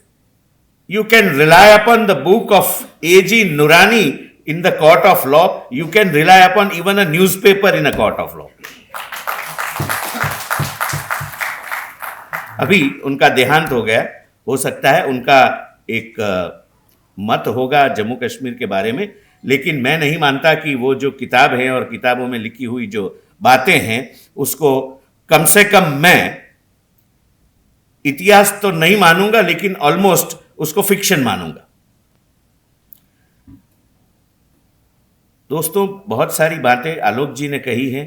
you can rely upon the book of A.G. Noorani in the court of law, you can rely upon even a newspaper in a court of law. अभी उनका देहांत हो गया, हो सकता है उनका एक मत होगा जम्मू कश्मीर के बारे में, लेकिन मैं नहीं मानता कि वो जो किताब है और किताबों में लिखी हुई जो बातें हैं उसको कम से कम मैं इतिहास तो नहीं मानूंगा लेकिन ऑलमोस्ट उसको फिक्शन मानूंगा। दोस्तों, बहुत सारी बातें आलोक जी ने कही हैं,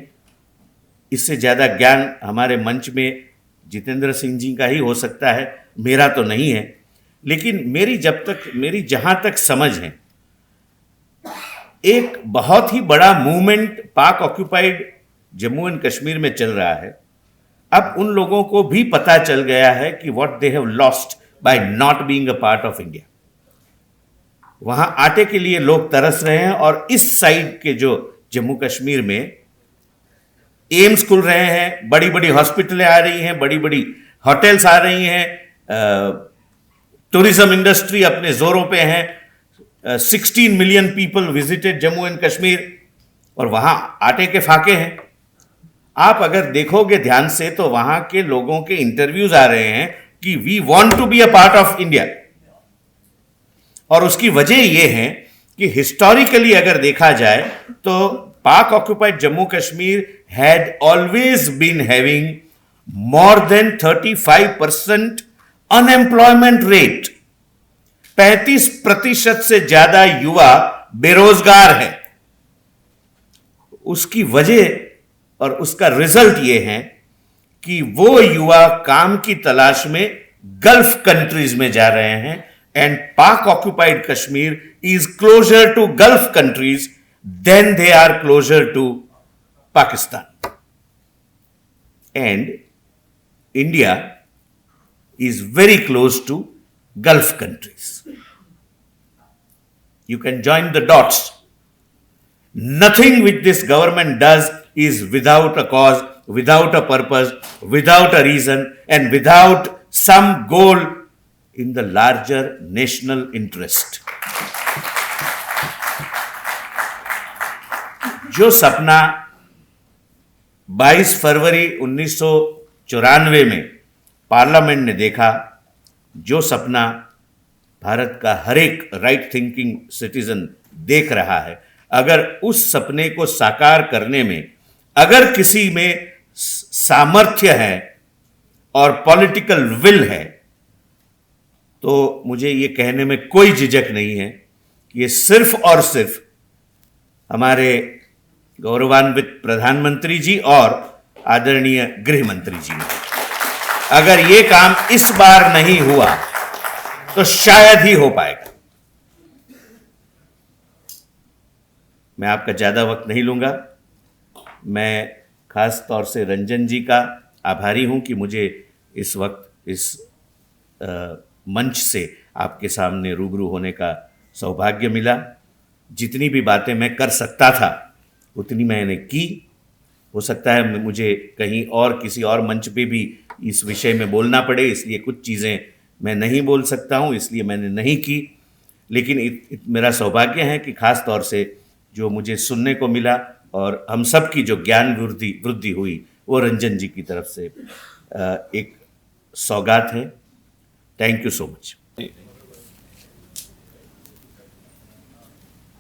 इससे ज्यादा ज्ञान हमारे मंच में जितेंद्र सिंह जी का ही हो सकता है, मेरा तो नहीं है। लेकिन मेरी जहां तक समझ है, एक बहुत ही बड़ा मूवमेंट पाक ऑक्यूपाइड जम्मू एंड कश्मीर में चल रहा है। अब उन लोगों को भी पता चल गया है कि what they have lost by not being a part of India. वहां आटे के लिए लोग तरस रहे हैं और इस साइड के जो जम्मू कश्मीर में एम्स खुल रहे हैं, बड़ी बड़ी हॉस्पिटलें आ रही हैं, बड़ी बड़ी होटल्स आ रही हैं, टूरिज्म इंडस्ट्री अपने जोरों पे है। 16 million people visited Jammu and Kashmir और वहां आटे के फाके हैं। आप अगर देखोगे ध्यान से तो वहां के लोगों के इंटरव्यूज आ रहे हैं कि we want to be a part of India. और उसकी वजह यह है कि हिस्टोरिकली अगर देखा जाए तो Pak occupied Jammu Kashmir had always been having more than 35% unemployment rate. 35% से ज्यादा युवा बेरोजगार हैं। उसकी वजह और उसका रिजल्ट यह है कि वो युवा काम की तलाश में गल्फ कंट्रीज में जा रहे हैं and Pak occupied Kashmir is closer to Gulf countries than they are closer to Pakistan. And India is very close to Gulf countries. You can join the dots. Nothing which this government does is without a cause, without a purpose, without a reason, and without some goal in the larger national interest. जो सपना 22 फरवरी 1994 में parliament ने देखा, जो सपना भारत का हर एक right thinking citizen देख रहा है, अगर उस सपने को साकार करने में अगर किसी में सामर्थ्य है और पॉलिटिकल विल है तो मुझे ये कहने में कोई झिझक नहीं है कि ये सिर्फ और सिर्फ हमारे गौरवान्वित प्रधानमंत्री जी और आदरणीय गृह मंत्री जी ने। अगर ये काम इस बार नहीं हुआ तो शायद ही हो पाएगा। मैं आपका ज्यादा वक्त नहीं लूंगा। मैं खास तौर से रंजन जी का आभारी हूं कि मुझे इस वक्त इस मंच से आपके सामने रूबरू होने का सौभाग्य मिला। जितनी भी बातें मैं कर सकता था उतनी मैंने की। हो सकता है मुझे कहीं और किसी और मंच पे भी इस विषय में बोलना पड़े, इसलिए कुछ चीज़ें मैं नहीं बोल सकता हूं, इसलिए मैंने नहीं की। लेकिन मेरा सौभाग्य है कि खास तौर से जो मुझे सुनने को मिला और हम सब की जो ज्ञान वृद्धि हुई वो रंजन जी की तरफ से एक सौगात है। Thank you so much.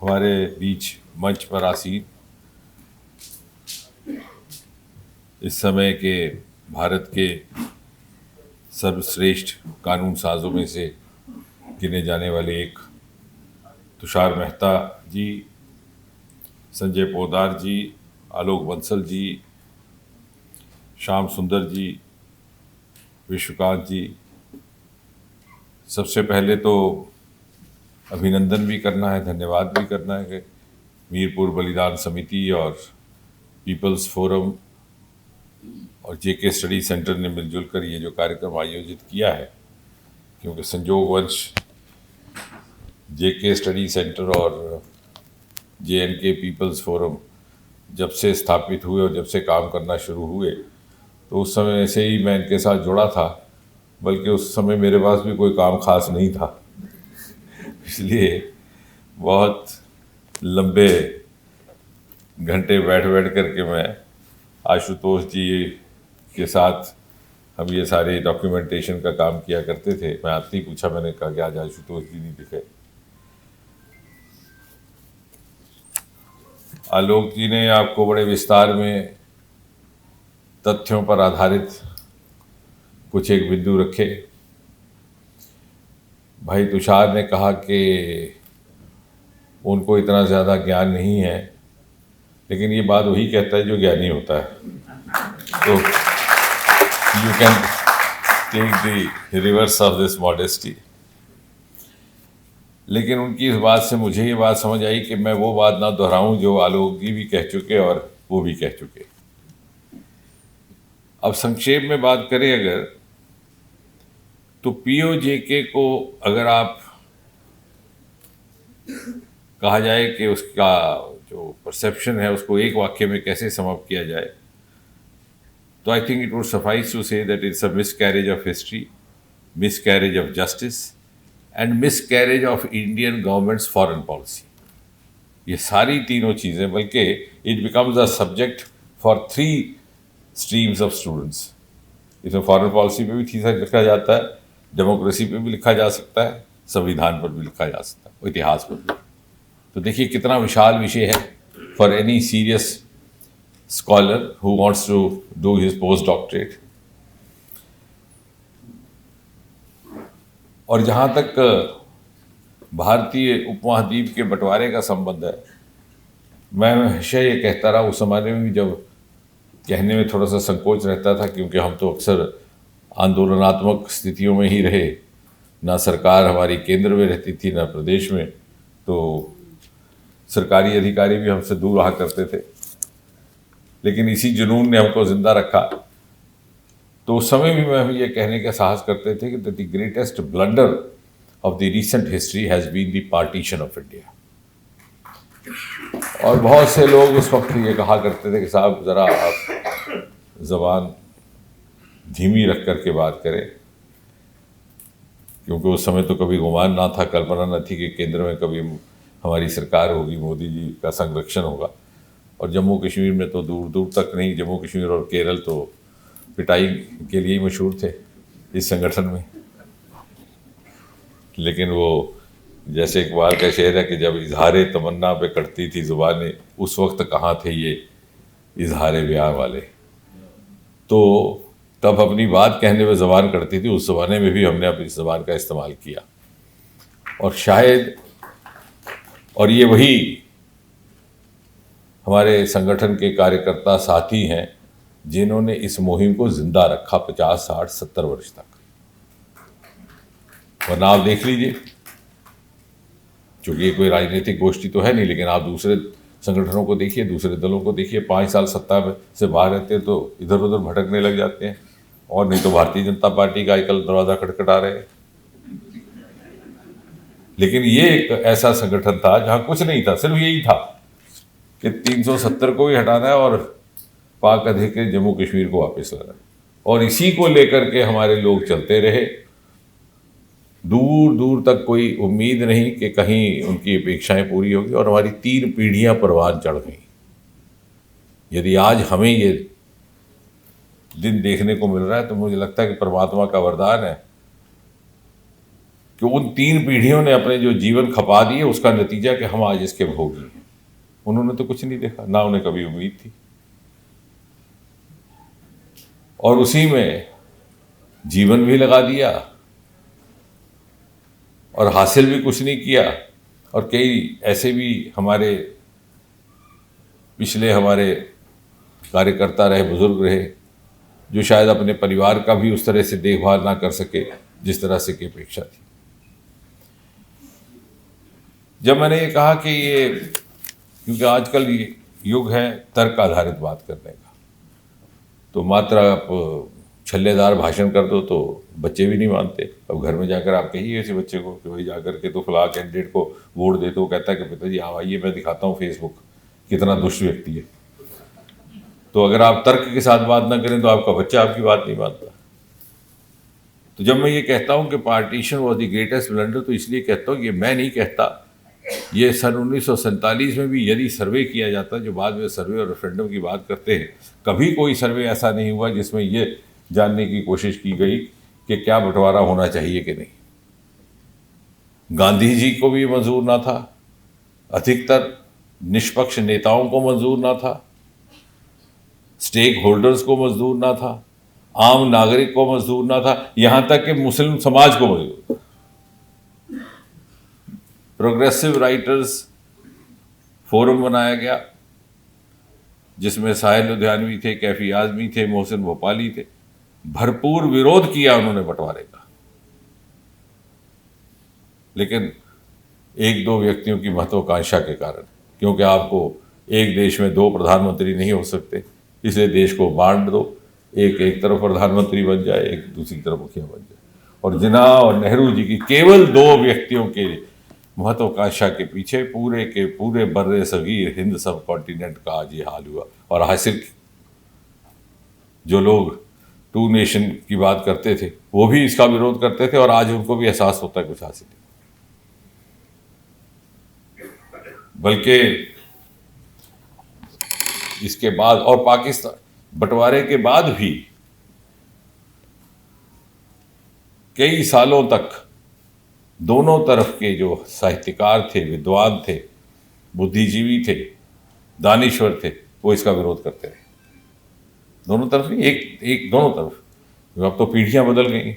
हमारे बीच मंच पर आसीन इस समय के भारत के सर्वश्रेष्ठ कानून साजों में से गिने जाने वाले एक तुषार मेहता जी, संजय पोदार जी, आलोक बंसल जी, श्याम सुंदर जी, विश्वकांत जी, सबसे पहले तो अभिनंदन भी करना है, धन्यवाद भी करना है कि मीरपुर बलिदान समिति और पीपल्स फोरम और जेके स्टडी सेंटर ने मिलजुल कर ये जो कार्यक्रम आयोजित किया है, क्योंकि संयोगवश जेके स्टडी सेंटर और जेएनके पीपल्स फोरम जब से स्थापित हुए और जब से काम करना शुरू हुए तो उस समय से ही मैं इनके साथ जुड़ा था, बल्कि उस समय मेरे पास भी कोई काम खास नहीं था, इसलिए बहुत लंबे घंटे बैठ करके मैं आशुतोष जी के साथ हम ये सारे डॉक्यूमेंटेशन का काम किया करते थे। मैं आते ही पूछा, मैंने कहा कि आज आशुतोष जी नहीं दिखे। आलोक जी ने आपको बड़े विस्तार में तथ्यों पर आधारित कुछ एक बिंदु रखे। भाई तुषार ने कहा कि उनको इतना ज़्यादा ज्ञान नहीं है, लेकिन ये बात वही कहता है जो ज्ञानी होता है। तो you can take the reverse of this modesty. लेकिन उनकी इस बात से मुझे ये बात समझ आई कि मैं वो बात ना दोहराऊं जो आलोक जी भी कह चुके और वो भी कह चुके। अब संक्षेप में बात करें अगर, तो पीओजेके को अगर आप कहा जाए कि उसका जो परसेप्शन है उसको एक वाक्य में कैसे समअप किया जाए, तो I think it would suffice to say that it's a miscarriage of history, miscarriage of justice and miscarriage of Indian governments foreign policy. ये सारी तीनों चीज़ें, बल्कि it becomes a subject for 3 streams of students. इसमें foreign policy पे भी लिखा जाता है, डेमोक्रेसी पे भी लिखा जा सकता है, संविधान पर भी लिखा जा सकता है, इतिहास पर भी। तो देखिए कितना विशाल विषय है for any serious scholar who wants to do his post doctorate. और जहाँ तक भारतीय उपमहाद्वीप के बंटवारे का संबंध है, मैं हमेशा ये कहता रहा, उस ज़माने में भी जब कहने में थोड़ा सा संकोच रहता था, क्योंकि हम तो अक्सर आंदोलनात्मक स्थितियों में ही रहे, ना सरकार हमारी केंद्र में रहती थी ना प्रदेश में, तो सरकारी अधिकारी भी हमसे दूर रहा करते थे। लेकिन इसी जुनून ने हमको जिंदा रखा। तो उस समय भी हम ये कहने का साहस करते थे कि the greatest blunder of the recent history has been the partition of India. और बहुत से लोग उस वक्त ये कहा करते थे कि साहब ज़रा आप ज़बान धीमी रख कर के बात करें, क्योंकि उस समय तो कभी गुमान ना था, कल्पना न थी कि केंद्र में कभी हमारी सरकार होगी, मोदी जी का संरक्षण होगा। और जम्मू कश्मीर में तो दूर दूर तक नहीं, जम्मू कश्मीर और केरल तो पिटाई के लिए ही मशहूर थे इस संगठन में। लेकिन वो जैसे इकबाल का शेर है कि जब इजहार तमन्ना पे कटती थी ज़ुबानें, उस वक्त कहाँ थे ये इजहार ब्याह वाले। तो तब अपनी बात कहने में ज़बान कटती थी, उस ज़माने में भी हमने अपनी ज़बान का इस्तेमाल किया। और शायद, और ये वही हमारे संगठन के कार्यकर्ता साथी हैं जिन्होंने इस मुहिम को जिंदा रखा 50, 60, 70 वर्ष तक। वरना आप देख लीजिए, क्योंकि ये कोई राजनीतिक गोष्ठी तो है नहीं, लेकिन आप दूसरे संगठनों को देखिए, दूसरे दलों को देखिए, 5 साल सत्ता से बाहर रहते हैं तो इधर उधर भटकने लग जाते हैं, और नहीं तो भारतीय जनता पार्टी का आजकल दरवाज़ा खटखटा रहे हैं। लेकिन ये एक ऐसा संगठन था जहाँ कुछ नहीं था, सिर्फ यही था कि 370 को भी हटाना है और पाक अधिकृत जम्मू कश्मीर को वापस लाना है। और इसी को लेकर के हमारे लोग चलते रहे। दूर दूर तक कोई उम्मीद नहीं कि कहीं उनकी अपेक्षाएं पूरी होगी, और हमारी 3 पीढ़ियां परवान चढ़ गई। यदि आज हमें ये दिन देखने को मिल रहा है तो मुझे लगता है कि परमात्मा का वरदान है कि उन 3 पीढ़ियों ने अपने जो जीवन खपा दिए, उसका नतीजा कि हम आज इसके भोगी हैं। उन्होंने तो कुछ नहीं देखा, ना उन्हें कभी उम्मीद थी, और उसी में जीवन भी लगा दिया और हासिल भी कुछ नहीं किया। और कई ऐसे भी हमारे पिछले हमारे कार्यकर्ता रहे, बुजुर्ग रहे, जो शायद अपने परिवार का भी उस तरह से देखभाल ना कर सके जिस तरह से की अपेक्षा थी। जब मैंने ये कहा कि ये, क्योंकि आजकल ये युग है तर्क आधारित बात करने का, तो मात्र आप छल्लेदार भाषण कर दो तो बच्चे भी नहीं मानते। अब घर में जाकर आप कहिए ऐसे बच्चे को कि भाई जाकर के तो फलां कैंडिडेट को वोट दे, तो वो कहता है कि पिताजी आप आइए मैं दिखाता हूँ फेसबुक कितना दुष्ट व्यक्ति है। तो अगर आप तर्क के साथ बात ना करें तो आपका बच्चा आपकी बात नहीं मानता। तो जब मैं ये कहता हूँ कि partition was the greatest blunder, तो इसलिए कहता हूँ, ये मैं नहीं कहता, ये सन 1947 में भी यदि सर्वे किया जाता, जो बाद में सर्वे और रेफरेंडम की बात करते हैं, कभी कोई सर्वे ऐसा नहीं हुआ जिसमें ये जानने की कोशिश की गई कि क्या बंटवारा होना चाहिए कि नहीं। गांधी जी को भी मंजूर ना था, अधिकतर निष्पक्ष नेताओं को मंजूर ना था, स्टेक होल्डर्स को मंजूर ना था, आम नागरिक को मंजूर ना था, यहां तक कि मुस्लिम समाज को मंजूर था। प्रोग्रेसिव राइटर्स फोरम बनाया गया जिसमें साहिल लुधियानवी थे, कैफी आजमी थे, मोहसिन भोपाली थे। भरपूर विरोध किया उन्होंने बंटवारे का, लेकिन एक दो व्यक्तियों की महत्वाकांक्षा के कारण, क्योंकि आपको एक देश में दो प्रधानमंत्री नहीं हो सकते, इसलिए देश को बांट दो, एक तरफ प्रधानमंत्री बन जाए, एक दूसरी तरफ मुखिया बन जाए। और जिन्ना और नेहरू जी की केवल दो व्यक्तियों के महत्वाकांक्षा के पीछे पूरे के पूरे बर्रे सगीर हिंद सब कॉन्टिनेंट का आज ये हाल हुआ। और हासिल जो लोग टू नेशन की बात करते थे वो भी इसका विरोध करते थे, और आज उनको भी एहसास होता है कुछ हासिल नहीं। बल्कि इसके बाद और पाकिस्तान बंटवारे के बाद भी कई सालों तक दोनों तरफ के जो साहित्यकार थे, विद्वान थे, बुद्धिजीवी थे, दानिश्वर थे, वो इसका विरोध करते रहे। दोनों तरफ नहीं, एक दोनों तरफ। अब तो पीढ़ियां बदल गई,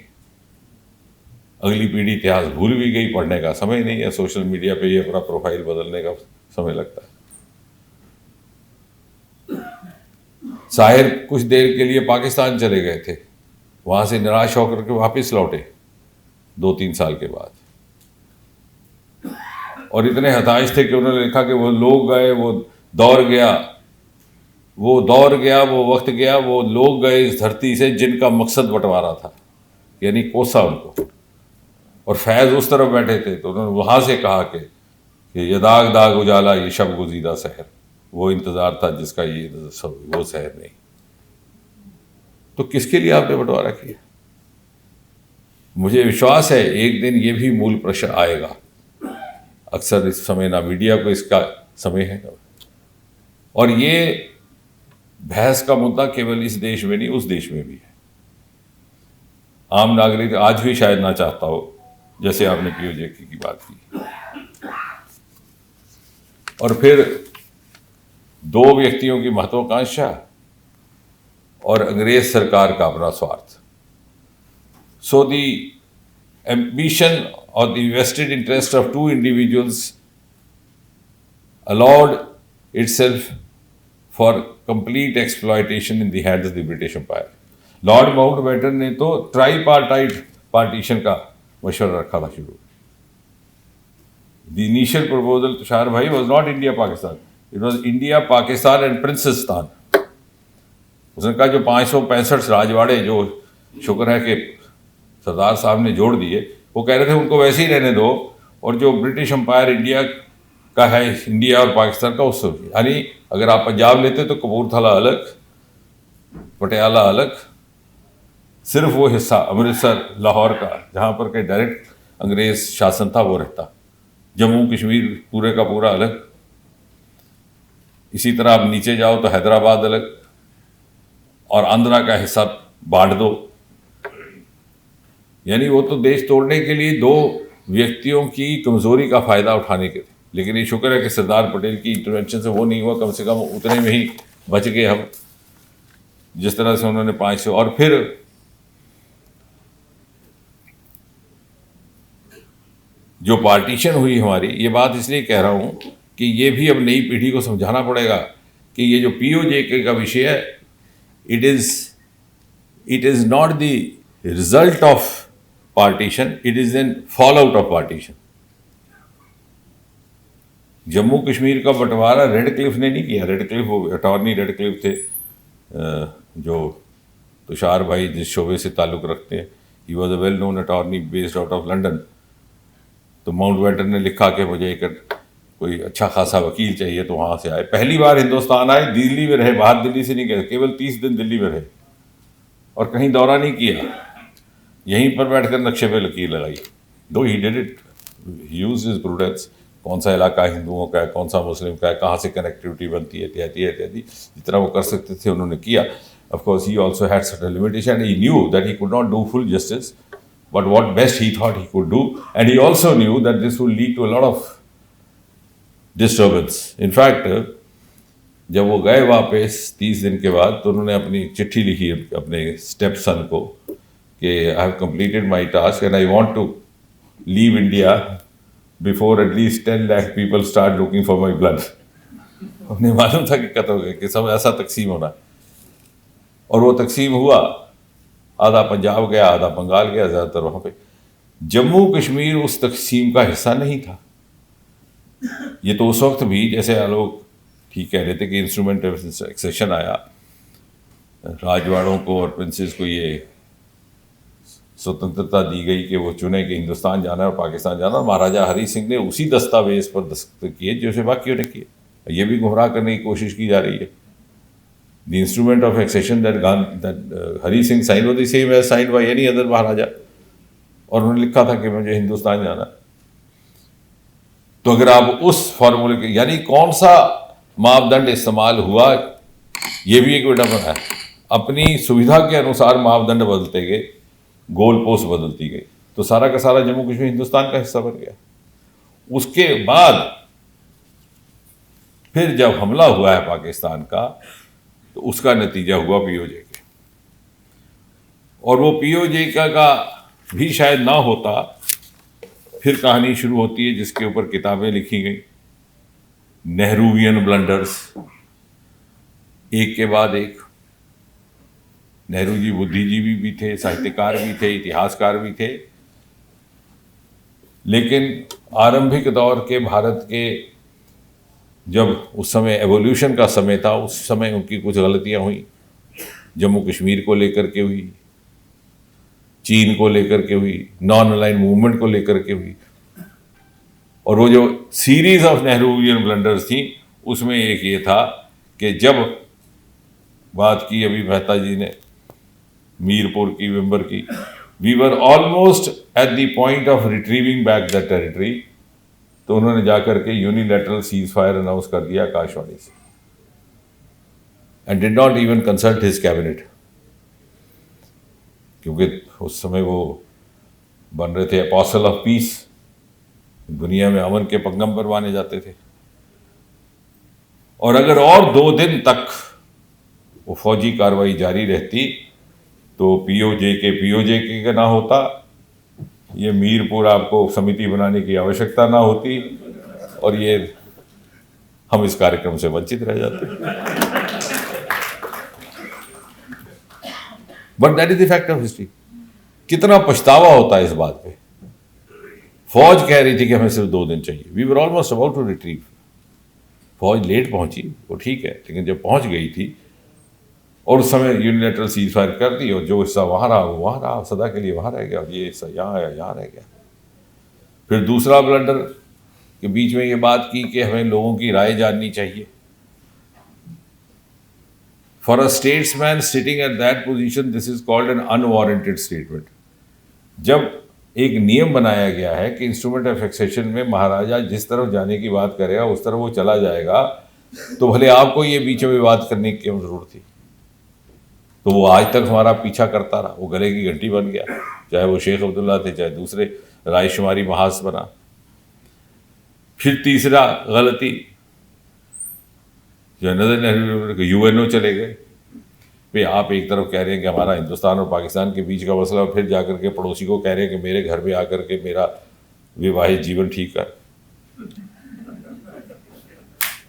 अगली पीढ़ी इतिहास भूल भी गई, पढ़ने का समय नहीं है, सोशल मीडिया पे ये अपना प्रोफाइल बदलने का समय लगता है। शायर कुछ देर के लिए पाकिस्तान चले गए थे, वहां से निराश होकर के वापस लौटे 2-3 साल के बाद, और इतने हताश थे कि उन्होंने लिखा कि वो लोग गए, वो दौर गया, वो वक्त गया, वो लोग गए इस धरती से जिनका मकसद बंटवारा था, यानी कोसा उनको। और फैज़ उस तरफ बैठे थे, तो उन्होंने वहाँ से कहा कि ये दाग दाग उजाला ये शब गुज़ीदा शहर, वो इंतज़ार था जिसका ये वो शहर नहीं। तो किसके लिए आपने बंटवारा किया? मुझे विश्वास है एक दिन ये भी मूल प्रश्न आएगा। अक्सर इस समय ना मीडिया को इसका समय है, और ये बहस का मुद्दा केवल इस देश में नहीं, उस देश में भी है। आम नागरिक आज भी शायद ना चाहता हो, जैसे आपने पीओजे की बात की। और फिर दो व्यक्तियों की महत्वाकांक्षा और अंग्रेज सरकार का अपना स्वार्थ। सो द एम्बिशन और the vested interest of two individuals allowed itself for complete exploitation in the hands of the British Empire. Lord Mountbatten ने तो ट्राईपार्टाइट पार्टीशन का मशवरा रखा था शुरू। The initial proposal, तुषार भाई, was not India Pakistan, it was India Pakistan and Princesstan। उसने कहा जो 565 राजवाड़े जो शुक्र है कि सरदार साहब ने जोड़ दिए, वो कह रहे थे उनको वैसे ही रहने दो, और जो ब्रिटिश एम्पायर इंडिया का है, इंडिया और पाकिस्तान का, उससे यानी अगर आप पंजाब लेते तो कपूरथला अलग, पटियाला अलग, सिर्फ वो हिस्सा अमृतसर लाहौर का जहाँ पर कहीं डायरेक्ट अंग्रेज शासन था वो रहता, जम्मू कश्मीर पूरे का पूरा अलग। इसी तरह आप नीचे जाओ तो हैदराबाद अलग, और आंध्रा का हिस्सा बांट दो। यानी वो तो देश तोड़ने के लिए दो व्यक्तियों की कमजोरी का फायदा उठाने के थे। लेकिन ये शुक्र है कि सरदार पटेल की इंटरवेंशन से वो नहीं हुआ, कम से कम उतने में ही बच गए हम, जिस तरह से उन्होंने 500। और फिर जो पार्टीशन हुई हमारी, ये बात इसलिए कह रहा हूं कि ये भी अब नई पीढ़ी को समझाना पड़ेगा कि ये जो पीओजे का विषय है, it is not the result of partition, it is an fall out of partition. Jammu Kashmir का बंटवारा रेड क्लिफ ने नहीं किया। रेड क्लिफ, वो अटॉर्नी रेड क्लिफ थे, जो तुषार भाई जिस शोबे से ताल्लुक़ रखते हैं, he was a well known attorney based out of London. तो माउंटबेटन ने लिखा कि मुझे एक कोई अच्छा खासा वकील चाहिए, तो वहाँ से आए। पहली बार हिंदुस्तान आए, दिल्ली में रहे, बाहर दिल्ली से नहीं गए, केवल 30 दिन दिल्ली में रहे और कहीं दौरा नहीं किया, यहीं पर बैठकर नक्शे पे लकीर लगाई। दो he did it, use his prudence, कौन सा इलाका हिंदुओं का है, कौन सा मुस्लिम का है, कहाँ से कनेक्टिविटी बनती है, इत्यादि इत्यादि, जितना वो कर सकते थे उन्होंने किया। Of course, he also had certain limitation. He knew that he could not do full justice, but what best he thought he could do, and he also knew that this would lead to a lot of disturbance. In fact, जब वो गए वापस 30 दिन के बाद, तो उन्होंने अपनी चिट्ठी लिखी अपने स्टेप सन को कि I have completed my task and I want to leave India before at least 10 lakh people start looking for my blood. उन्हें मालूम था कि कत्ल हो गया, कि सब ऐसा तकसीम होना, और वो तकसीम हुआ। आधा पंजाब गया, आधा बंगाल गया, ज़्यादातर वहाँ पे। जम्मू कश्मीर उस तकसीम का हिस्सा नहीं था। ये तो उस वक्त भी, जैसे आलोक ठीक कह रहे थे कि इंस्ट्रूमेंट ऑफ एक्सेशन आया, राजवाड़ों को और प्रिंसेस को ये स्वतंत्रता दी गई कि वो चुने कि हिंदुस्तान जाना है और पाकिस्तान जाना, और महाराजा हरी सिंह ने उसी दस्तावेज पर दस्तखत किए जैसे बाकियों ने किए। ये भी गुमराह करने की कोशिश की जा रही है। The instrument of accession that Hari Singh sign was the same as signed by any other Maharaja, और उन्होंने लिखा था कि मुझे हिंदुस्तान जाना है। तो अगर आप उस फॉर्मूले के, यानी कौन सा मापदंड इस्तेमाल हुआ, ये भी एक विडंबना है। अपनी सुविधा के अनुसार मापदंड बदलते गए, गोल पोस्ट बदलती गई, तो सारा का सारा जम्मू कश्मीर हिंदुस्तान का हिस्सा बन गया। उसके बाद फिर जब हमला हुआ है पाकिस्तान का, तो उसका नतीजा हुआ पीओजे के, और वो पीओजे का भी शायद ना होता, फिर कहानी शुरू होती है जिसके ऊपर किताबें लिखी गई, नेहरूवियन ब्लंडर्स, एक के बाद एक। नेहरू जी बुद्धिजीवी भी थे, साहित्यकार भी थे, इतिहासकार भी थे, लेकिन आरंभिक दौर के भारत के, जब उस समय एवोल्यूशन का समय था, उस समय उनकी कुछ गलतियां हुई। जम्मू कश्मीर को लेकर के हुई, चीन को लेकर के हुई, नॉन अलाइन मूवमेंट को लेकर के हुई, और वो जो सीरीज ऑफ नेहरूवियन ब्लंडर्स थी, उसमें एक ये था कि जब बात की अभी मेहता जी ने मीरपुर की, विंबर की, we were almost at the point of retrieving back the territory, तो उन्होंने जाकर के यूनिलैटरल सीज फायर अनाउंस कर दिया आकाशवाणी से, and did not even consult his cabinet, क्योंकि उस समय वो बन रहे थे अपोस्टल ऑफ पीस, दुनिया में अमन के पैगंबर माने जाते थे। और अगर और 2 दिन तक वो फौजी कार्रवाई जारी रहती, तो पीओजे के का ना होता, ये मीरपुर आपको समिति बनाने की आवश्यकता ना होती, और ये हम इस कार्यक्रम से वंचित रह जाते। But that is the fact of history. कितना पछतावा होता है इस बात पे। फौज कह रही थी कि हमें सिर्फ 2 दिन चाहिए, we were almost about to retrieve. फौज लेट पहुंची, वो ठीक है, लेकिन जब पहुंच गई थी, और उस समय यूनिलैटरल सीज फायर कर दी, और जो हिस्सा वहां रहा वो वहां रहा, सदा के लिए वहां रह गया, और ये हिस्सा यहाँ आया, यहाँ रह गया। फिर दूसरा ब्लंडर के बीच में ये बात की कि हमें लोगों की राय जाननी चाहिए। For a statesman sitting at that position, this is called an unwarranted statement. जब एक नियम बनाया गया है कि इंस्ट्रूमेंट ऑफ एक्सेशन में महाराजा जिस तरफ जाने की बात करेगा उस तरफ वो चला जाएगा, तो भले आपको ये बीच में बात करने की क्यों जरूरत थी। तो वो आज तक हमारा पीछा करता रहा, वो गले की घंटी बन गया, चाहे वो शेख अब्दुल्ला थे, चाहे दूसरे, रायशुमारी महाज बना। फिर तीसरा गलती, जो नजर यूएनओ चले गए। भाई आप एक तरफ कह रहे हैं कि हमारा हिंदुस्तान और पाकिस्तान के बीच का मसला, और फिर जाकर के पड़ोसी को कह रहे हैं कि मेरे घर में आकर के मेरा विवाहित जीवन ठीक कर।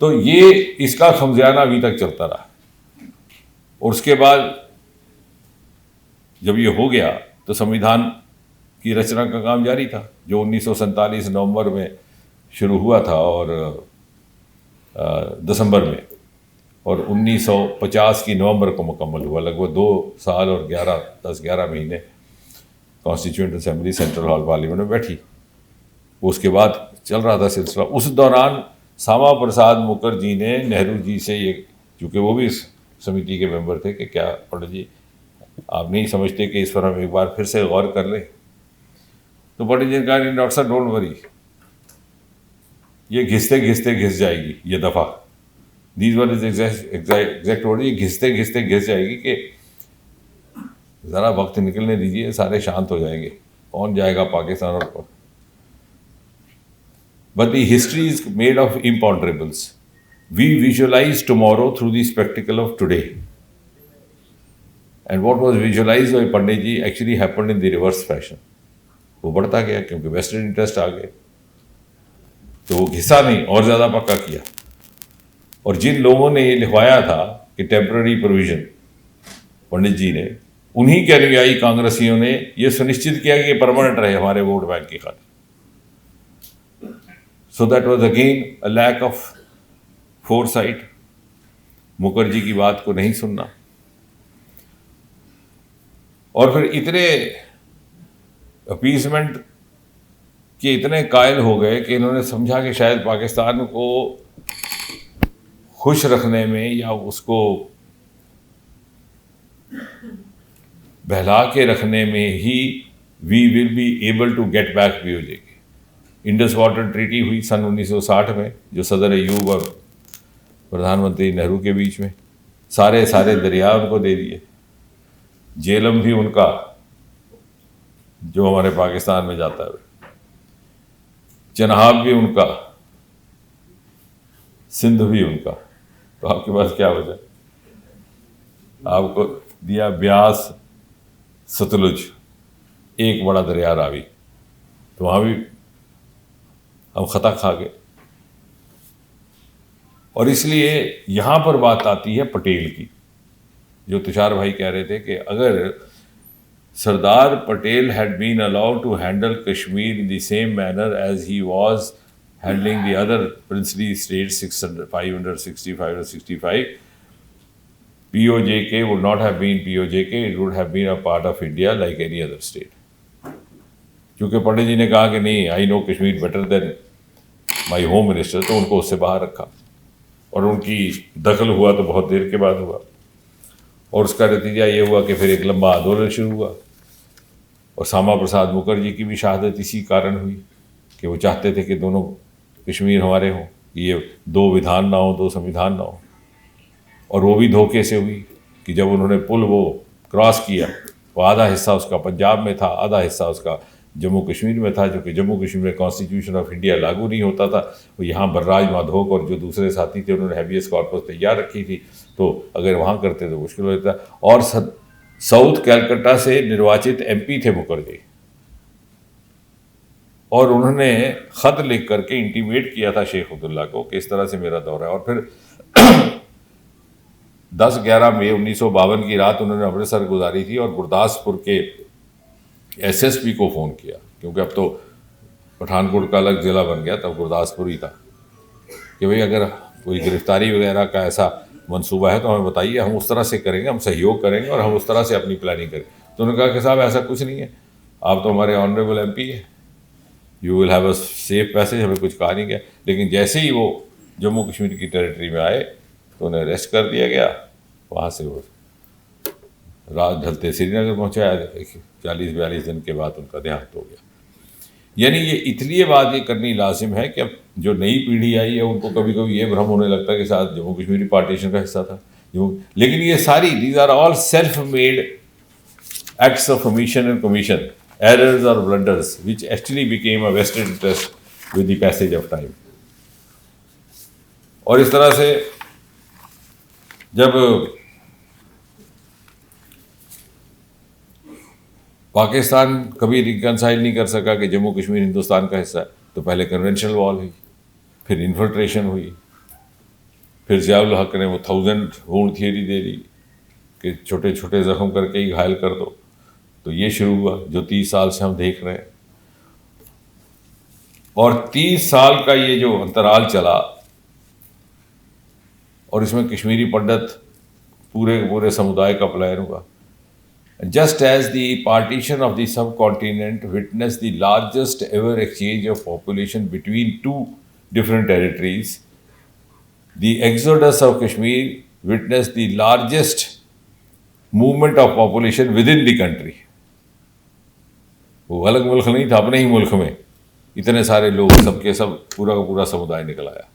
तो ये इसका समझाना अभी तक चलता रहा। और उसके बाद जब ये हो गया, तो संविधान की रचना का काम जारी था, जो 1947 नवंबर में शुरू हुआ था, और दिसंबर में, और 1950 की नवंबर को मुकम्मल हुआ। लगभग 2 साल और 10-11 महीने constituent assembly central hall parliament में बैठी। उसके बाद चल रहा था सिलसिला। उस दौरान श्यामा प्रसाद मुखर्जी ने नेहरू जी से ये, क्योंकि वो भी इस समिति के मेंबर थे, कि क्या पंडित जी आप नहीं समझते कि इस पर हम एक बार फिर से गौर कर लें। तो पंडित जी ने कहा, डॉक्टर साहब डोंट वरी, ये घिसते घिसते घिस जाएगी ये दफ़ा। These one is exact word, ये घिसते घिसते घिस जाएगी कि ज़रा वक्त निकलने दीजिए, सारे शांत हो जाएंगे, कौन जाएगा पाकिस्तान और। But the history is made of imponderables. We visualize tomorrow through the spectacle of today. And what was visualized by Pandit ji actually happened in the reverse fashion. वो बढ़ता गया क्योंकि वेस्टर्न इंटरेस्ट आ गए, तो वो घिसा नहीं, और ज़्यादा पक्का किया। और जिन लोगों ने ये लिखवाया था कि टेम्पररी प्रोविजन, पंडित जी ने, उन्हीं के अनुयायी कांग्रेसियों ने ये सुनिश्चित किया कि ये परमानेंट रहे हमारे वोट बैंक की खातिर। So that was again a lack of foresight, Mukherjee की बात को नहीं सुनना। और फिर इतने अपीसमेंट के इतने कायल हो गए कि इन्होंने समझा कि शायद पाकिस्तान को खुश रखने में या उसको बहला के रखने में ही we will be able to get back POJ. Indus water treaty हुई सन 1960 में, जो सदर अयूब और प्रधानमंत्री नेहरू के बीच में, सारे दरिया उनको दे दिए। जेलम भी उनका जो हमारे पाकिस्तान में जाता है, चनाब भी उनका, सिंध भी उनका। तो आपके पास क्या वजह? आपको दिया ब्यास, सतलुज, एक बड़ा दरिया रावी, तो वहां भी हम खता खा गए। और इसलिए यहां पर बात आती है पटेल की, जो तुषार भाई कह रहे थे कि अगर Sardar Patel had been allowed to handle Kashmir in the same manner as he was handling the other princely states 565 or 65, POJK would not have been POJK, it would have been a part of India like any other state. क्योंकि पंडित जी ने कहा कि नहीं, I know Kashmir better than my home minister, तो उनको उससे बाहर रखा। और उनकी दखल हुआ तो बहुत देर के बाद हुआ, और उसका नतीजा ये हुआ कि फिर एक लंबा आंदोलन शुरू हुआ। और श्यामा प्रसाद मुखर्जी की भी शहादत इसी कारण हुई कि वो चाहते थे कि दोनों कश्मीर हमारे हों, ये दो विधान ना हो, दो संविधान ना हो। और वो भी धोखे से हुई कि जब उन्होंने पुल वो क्रॉस किया, वो आधा हिस्सा उसका पंजाब में था, आधा हिस्सा उसका जम्मू कश्मीर में था, जो कि जम्मू कश्मीर में कॉन्स्टिट्यूशन ऑफ इंडिया लागू नहीं होता था। वो यहाँ बर्राज माधोक और जो दूसरे साथी थे उन्होंने हैबियस कॉर्पस तैयार रखी थी, तो अगर वहाँ करते तो मुश्किल हो जाता। और साउथ कैलकाटा से निर्वाचित एमपी थे मुखर्जी, और उन्होंने खत लिख करके इंटीमेट किया था शेख अब्दुल्ला को कि इस तरह से मेरा दौरा है। और फिर 10-11 मई 1952 की रात उन्होंने अमृतसर गुजारी थी और गुरदासपुर के एसएसपी को फ़ोन किया, क्योंकि अब तो पठानकोट का अलग ज़िला बन गया, तब गुरदासपुर ही था, कि भाई अगर कोई गिरफ्तारी वगैरह का ऐसा मंसूबा है तो हमें बताइए, हम उस तरह से करेंगे, हम सहयोग करेंगे और हम उस तरह से अपनी प्लानिंग करें। तो उन्होंने कहा कि साहब ऐसा कुछ नहीं है, आप तो हमारे ऑनरेबल एमपी हैं, you will have a safe passage, हमें कुछ कहा नहीं गया। लेकिन जैसे ही वो जम्मू कश्मीर की टेरिटरी में आए तो उन्हें अरेस्ट कर दिया गया। वहाँ से वो रात ढलते श्रीनगर पहुँचाया, 40-42 दिन के बाद उनका देहांत हो गया। यानी ये इसलिए बात ये करनी लाजिम है कि अब जो नई पीढ़ी आई है उनको कभी कभी ये भ्रम होने लगता है कि शायद जम्मू कश्मीर पार्टीशन का हिस्सा था, लेकिन ये सारी these are all self made acts of omission and commission, errors और blunders which actually became a vested interest with the passage of time. और इस तरह से जब पाकिस्तान कभी रिकनसाइल नहीं कर सका कि जम्मू कश्मीर हिंदुस्तान का हिस्सा है, तो पहले कन्वेंशनल वॉर हुई, फिर इन्फिल्ट्रेशन हुई, फिर ज़ियाउल हक ने वो 1000 वुंड थियरी दे दी कि छोटे छोटे जख्म करके ही घायल कर दो। तो ये शुरू हुआ जो 30 साल से हम देख रहे हैं। और 30 साल का ये जो अंतराल चला, और इसमें कश्मीरी पंडित पूरे समुदाय का पलायन हुआ। Just as the partition of the subcontinent witnessed the largest ever exchange of population between two different territories, the exodus of Kashmir witnessed the largest movement of population within the country. वो अलग मुल्क नहीं था, अपने ही मुल्क में इतने सारे लोग, सबके सब पूरा का पूरा समुदाय निकल आया।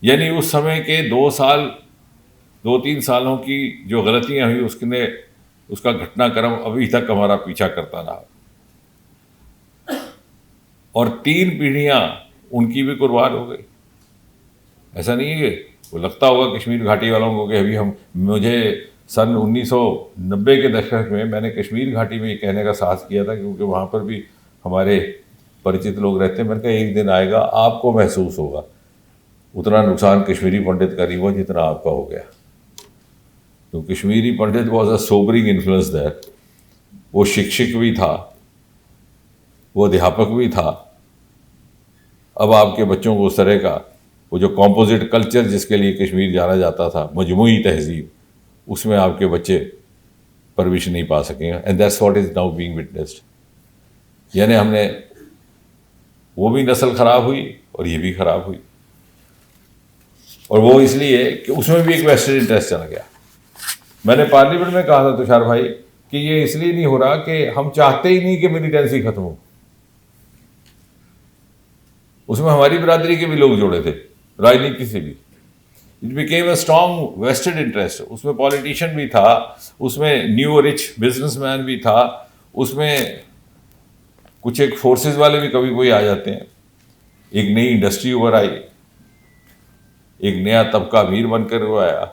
यानी उस समय के 2-3 सालों की जो गलतियां हुई उसका घटनाक्रम अभी तक हमारा पीछा करता रहा। और 3 पीढ़ियां उनकी भी कुर्बान हो गई। ऐसा नहीं है कि वो लगता होगा कश्मीर घाटी वालों को कि अभी मुझे सन 1990 के दशक में मैंने कश्मीर घाटी में ये कहने का साहस किया था, क्योंकि वहाँ पर भी हमारे परिचित लोग रहते हैं। मैंने कहा एक दिन आएगा आपको महसूस होगा उतना नुकसान कश्मीरी पंडित का नहीं हुआ जितना आपका हो गया। तो Kashmiri Pandit was a sobering influence there. वो शिक्षक भी था, वो अध्यापक भी था, अब आपके बच्चों को उस तरह का वो जो कॉम्पोजिट कल्चर जिसके लिए कश्मीर जाना जाता था, मजमूई तहजीब, उसमें आपके बच्चे परवरिश नहीं पा सकेंगे। And that's what is now being witnessed. यानी हमने वो भी नस्ल खराब हुई और ये भी खराब हुई, और वो इसलिए कि उसमें भी एक वेस्टेड इंटरेस्ट चला गया। मैंने पार्लियामेंट में कहा था तुषार भाई कि ये इसलिए नहीं हो रहा कि हम चाहते ही नहीं कि मिलिटेंसी खत्म हो। उसमें हमारी बिरादरी के भी लोग जुड़े थे, राजनीति से भी। It became a strong vested interest. उसमें पॉलिटिशियन भी था, उसमें न्यू रिच बिजनेसमैन भी था, उसमें कुछ एक फोर्सेस वाले भी कभी कोई आ जाते हैं। एक नई इंडस्ट्री उभर आई, एक नया तबका अमीर बनकर वो आया,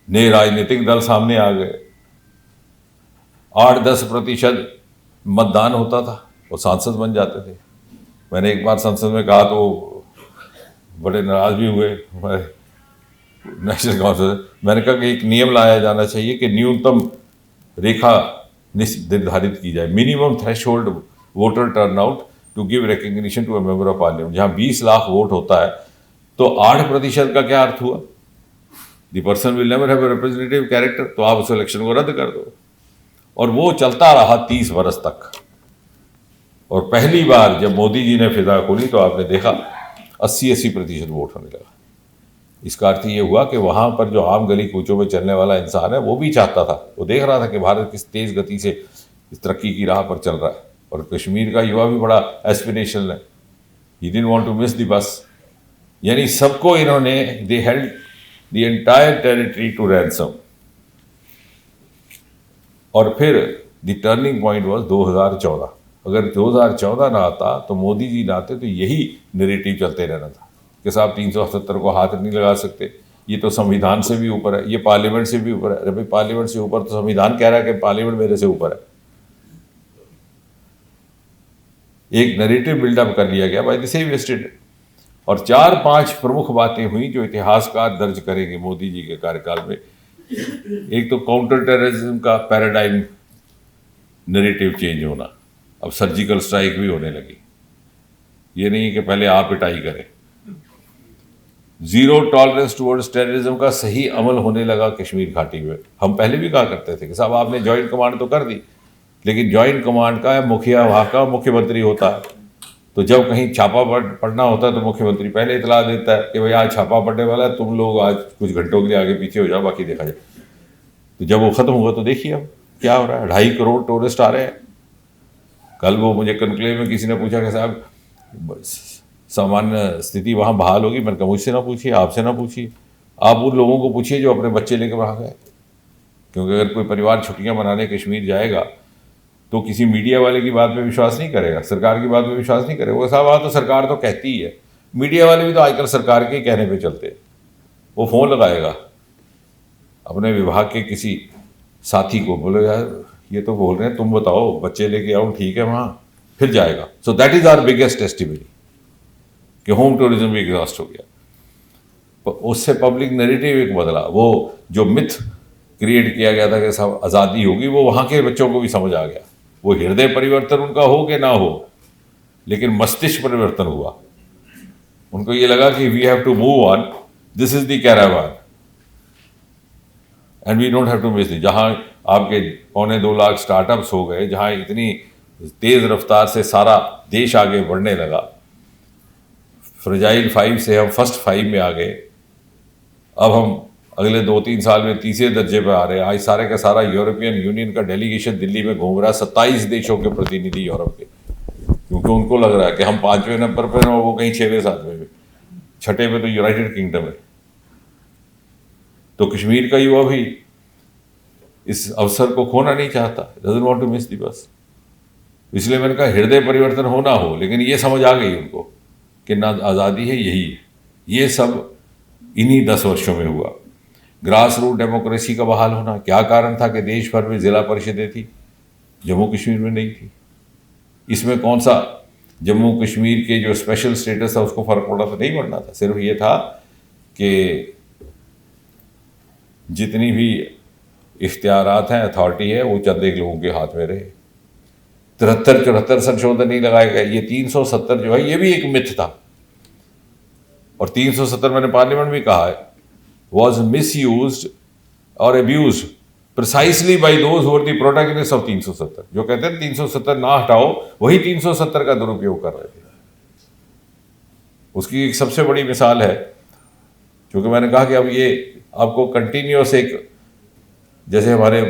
नए राजनीतिक दल सामने आ गए। 8-10% मतदान होता था, वो सांसद बन जाते थे। मैंने एक बार संसद में कहा तो बड़े नाराज भी हुए नेशनल काउंसिल। मैंने कहा कि एक नियम लाया जाना चाहिए कि न्यूनतम रेखा निर्धारित की जाए, minimum threshold voter turnout to give recognition to a member of parliament. जहां 20 लाख वोट होता है तो 8% का क्या अर्थ हुआ? The person will never have a representative character, तो आप उस इलेक्शन को रद्द कर दो। और वो चलता रहा 30 बरस तक। और पहली बार जब मोदी जी ने फिजा खोली तो आपने देखा 80% वोट होने लगा। इसका अर्थ ये हुआ कि वहां पर जो आम गली कूचों में चलने वाला इंसान है वो भी चाहता था, वो देख रहा था कि भारत किस तेज गति से इस तरक्की की राह पर चल रहा है। और कश्मीर का युवा भी बड़ा एस्पिरेशनल है, he didn't want to miss the bus. यानी सबको इन्होंने, they held the entire territory to ransom. और फिर द टर्निंग पॉइंट वाज 2014। अगर 2014 ना आता तो मोदी जी ना आते तो यही नैरेटिव चलते रहना था कि साहब 378 को हाथ नहीं लगा सकते, ये तो संविधान से भी ऊपर है, ये पार्लियामेंट से भी ऊपर है। अरे भाई, पार्लियामेंट से ऊपर तो संविधान कह रहा है कि पार्लियामेंट मेरे से ऊपर है। एक नैरेटिव बिल्डअप कर लिया गया बाय द सेम स्टेट। और 4-5 प्रमुख बातें हुई जो इतिहासकार दर्ज करेंगे मोदी जी के कार्यकाल में। एक तो काउंटर टेररिज्म का पैराडाइम नैरेटिव चेंज होना, अब सर्जिकल स्ट्राइक भी होने लगी। ये नहीं कि पहले आप पिटाई करें। जीरो टॉलरेंस टुवर्ड्स टेररिज्म का सही अमल होने लगा कश्मीर घाटी में। हम पहले भी कहा करते थे कि साहब आपने जॉइंट कमांड तो कर दी, लेकिन जॉइंट कमांड का मुखिया वहाँ का मुख्यमंत्री होता है। तो जब कहीं छापा पड़ना होता है तो मुख्यमंत्री पहले इतला देता है कि भाई आज छापा पड़ने वाला है, तुम लोग आज कुछ घंटों के लिए आगे पीछे हो जाओ, बाकी देखा जाए। तो जब वो खत्म हुआ तो देखिए अब क्या हो रहा है। 2.5 करोड़ टूरिस्ट आ रहे हैं। कल वो मुझे कनक्लेव में किसी ने पूछा कि साहब सामान्य स्थिति वहाँ बहाल होगी? मैंने कहा मुझसे ना पूछिए, आपसे ना पूछिए, आप उन लोगों को पूछिए जो अपने बच्चे लेकर वहाँ गए। क्योंकि अगर कोई परिवार छुट्टियाँ मनाने कश्मीर जाएगा तो किसी मीडिया वाले की बात में विश्वास नहीं करेगा, सरकार की बात में विश्वास नहीं करेगा। वो साहब वहाँ तो सरकार तो कहती ही है। मीडिया वाले भी तो आजकल सरकार के कहने पे चलते हैं। वो फ़ोन लगाएगा अपने विभाग के किसी साथी को, बोले यार ये तो बोल रहे हैं, तुम बताओ, बच्चे लेके आओ, ठीक है वहाँ, फिर जाएगा। So that is our biggest testimony कि होम टूरिज्म भी एग्जॉस्ट हो गया। उससे पब्लिक नैरेटिव एक बदला। वो जो मिथ क्रिएट किया गया था कि सब आज़ादी होगी, वो वहाँ के बच्चों को भी समझ आ गया। वो हृदय परिवर्तन उनका हो कि ना हो, लेकिन मस्तिष्क परिवर्तन हुआ। उनको ये लगा कि we have to move on, this is the caravan and we don't have to miss. जहाँ आपके 2.25 लाख स्टार्टअप्स हो गए, जहाँ इतनी तेज़ रफ्तार से सारा देश आगे बढ़ने लगा, फ्रेजाइल 5 से हम फर्स्ट 5 में आ गए। अब हम अगले 2-3 साल में तीसरे दर्जे पर आ रहे हैं। आज सारे का सारा यूरोपियन यूनियन का डेलीगेशन दिल्ली में घूम रहा है, 27 देशों के प्रतिनिधि यूरोप के, क्योंकि उनको लग रहा है कि हम 5वें नंबर पर हैं और वो कहीं 6वें-7वें में, 6ठे पे तो यूनाइटेड किंगडम है। तो कश्मीर का युवा भी इस अवसर को खोना नहीं चाहता, doesn't want to miss the bus. इसलिए मैंने कहा हृदय परिवर्तन होना हो, लेकिन ये समझ आ गई उनको कि ना आज़ादी है, यही है। ये सब इन्हीं 10 वर्षों में हुआ। ग्रास रूट डेमोक्रेसी का बहाल होना, क्या कारण था कि देश भर में जिला परिषदें थी, जम्मू कश्मीर में नहीं थी? इसमें कौन सा जम्मू कश्मीर के जो स्पेशल स्टेटस था उसको फर्क पड़ा था? नहीं पड़ना था। सिर्फ ये था कि जितनी भी इख्तियारात हैं, अथॉरिटी है, वो चंद एक लोगों के हाथ में रहे। 73-74 संशोधन नहीं लगाए गए। ये 370 जो है, ये भी एक मिथ था और 370 मैंने पार्लियामेंट में कहा है, वॉज मिसयूज्ड और abused precisely by those who are the protagonist of 370। जो कहते हैं 370 ना हटाओ, वही 370 का दुरुपयोग कर रहे थे। उसकी एक सबसे बड़ी मिसाल है, क्योंकि मैंने कहा कि अब ये आपको कंटिन्यूअस एक, जैसे हमारे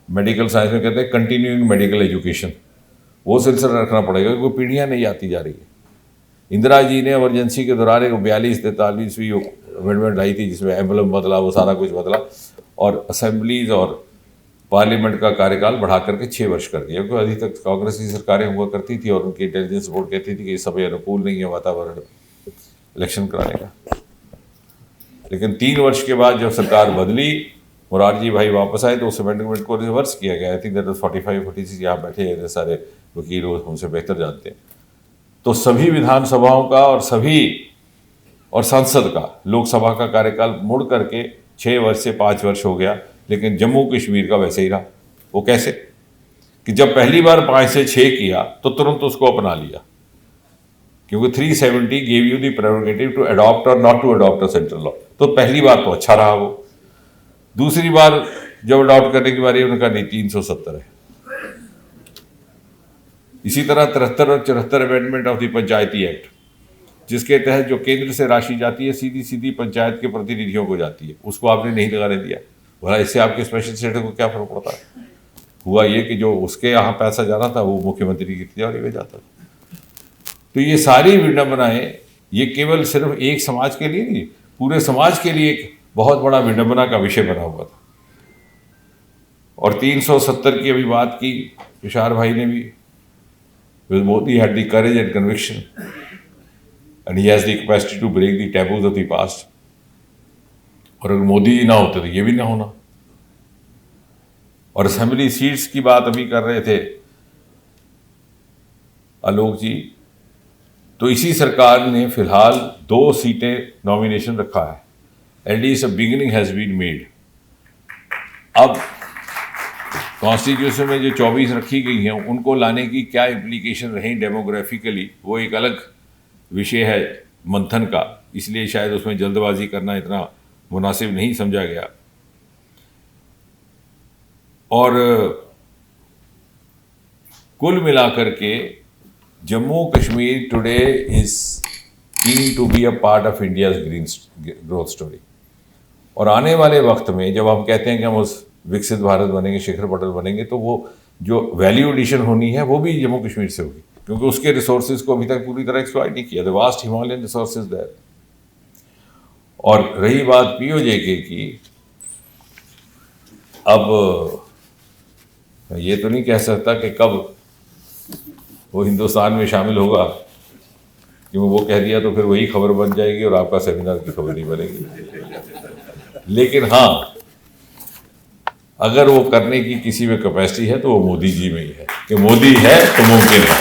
मेडिकल साइंस में कहते हैं कंटिन्यूइंग मेडिकल एजुकेशन, वो सिलसिला रखना पड़ेगा, क्योंकि पीढ़ियाँ नहीं आती जा रही है। इंदिरा जी ने इमरजेंसी के दौरान एक 42-43वीं अमेंडमेंट लाई थी, जिसमें एम्बलम बदला, वो सारा कुछ बदला, और असेंबलीज और पार्लियामेंट का कार्यकाल बढ़ा करके 6 वर्ष कर दिया, क्योंकि अभी तक कांग्रेस की सरकारें हुआ करती थी और उनकी इंटेलिजेंस बोर्ड कहती थी कि इस समय अनुकूल नहीं है वातावरण इलेक्शन कराने का। लेकिन 3 वर्ष के बाद जब सरकार बदली, मोरारजी भाई वापस आए, तो उस अमेंडमेंट को रिवर्स किया गया। आई थिंक दैट वाज 45-46, यहाँ बैठे हैं सारे वकील, हमसे बेहतर जानते हैं। तो सभी विधानसभाओं का और संसद का, लोकसभा का कार्यकाल मुड़ करके 6 वर्ष से 5 वर्ष हो गया, लेकिन जम्मू कश्मीर का वैसे ही रहा। वो कैसे कि जब पहली बार 5 से 6 किया तो तुरंत उसको अपना लिया, क्योंकि 370 give you the prerogative to adopt और not to adopt a central law. तो पहली बार तो अच्छा रहा वो, दूसरी बार जब अडॉप्ट करने की बारी उनका नहीं 370 है। इसी तरह 73 और 74 amendment of the Panchayati act, जिसके तहत जो केंद्र से राशि जाती है सीधी सीधी पंचायत के प्रतिनिधियों को जाती है, उसको आपने नहीं लगाने दिया। भला इससे आपके स्पेशल स्टेटस को क्या फर्क पड़ता है? हुआ ये कि जो उसके यहाँ पैसा जाना था वो मुख्यमंत्री की तिजोरी में जाता था। तो ये सारी विडंबनाएं, ये केवल सिर्फ एक समाज के लिए नहीं, पूरे समाज के लिए एक बहुत बड़ा विडंबना का विषय बना हुआ था। और 370 की अभी बात की तुषार भाई ने भी, Modi had the courage and conviction and he has the capacity to break the taboos of the past। और अगर मोदी जी ना होते तो ये भी ना होना। और असेंबली सीट्स की बात अभी कर रहे थे आलोक जी, तो इसी सरकार ने फिलहाल 2 सीटें नॉमिनेशन रखा है। At least a beginning has been made. अब कॉन्स्टिट्यूशन में जो 24 रखी गई हैं, उनको लाने की क्या इम्प्लीकेशन रही डेमोग्राफिकली, वो एक अलग विषय है मंथन का, इसलिए शायद उसमें जल्दबाजी करना इतना मुनासिब नहीं समझा गया। और कुल मिलाकर के Jammu Kashmir today is keen to be a part of India's green growth story. और आने वाले वक्त में जब हम कहते हैं कि हम उस विकसित भारत बनेंगे, शिखर पटल बनेंगे, तो वो जो वैल्यू एडिशन होनी है वो भी जम्मू कश्मीर से होगी, क्योंकि उसके रिसोर्सेज को अभी तक पूरी तरह एक्सप्लॉइट नहीं किया। The vast Himalayan resources there. और रही बात पीओजेके की, अब ये तो नहीं कह सकता कि कब वो हिंदुस्तान में शामिल होगा, क्योंकि वो कह दिया तो फिर वही खबर बन जाएगी और आपका सेमिनार की खबर नहीं बनेगी। लेकिन हाँ, अगर वो करने की किसी में कैपेसिटी है तो वो मोदी जी में ही है, कि मोदी है तो मुमकिन है।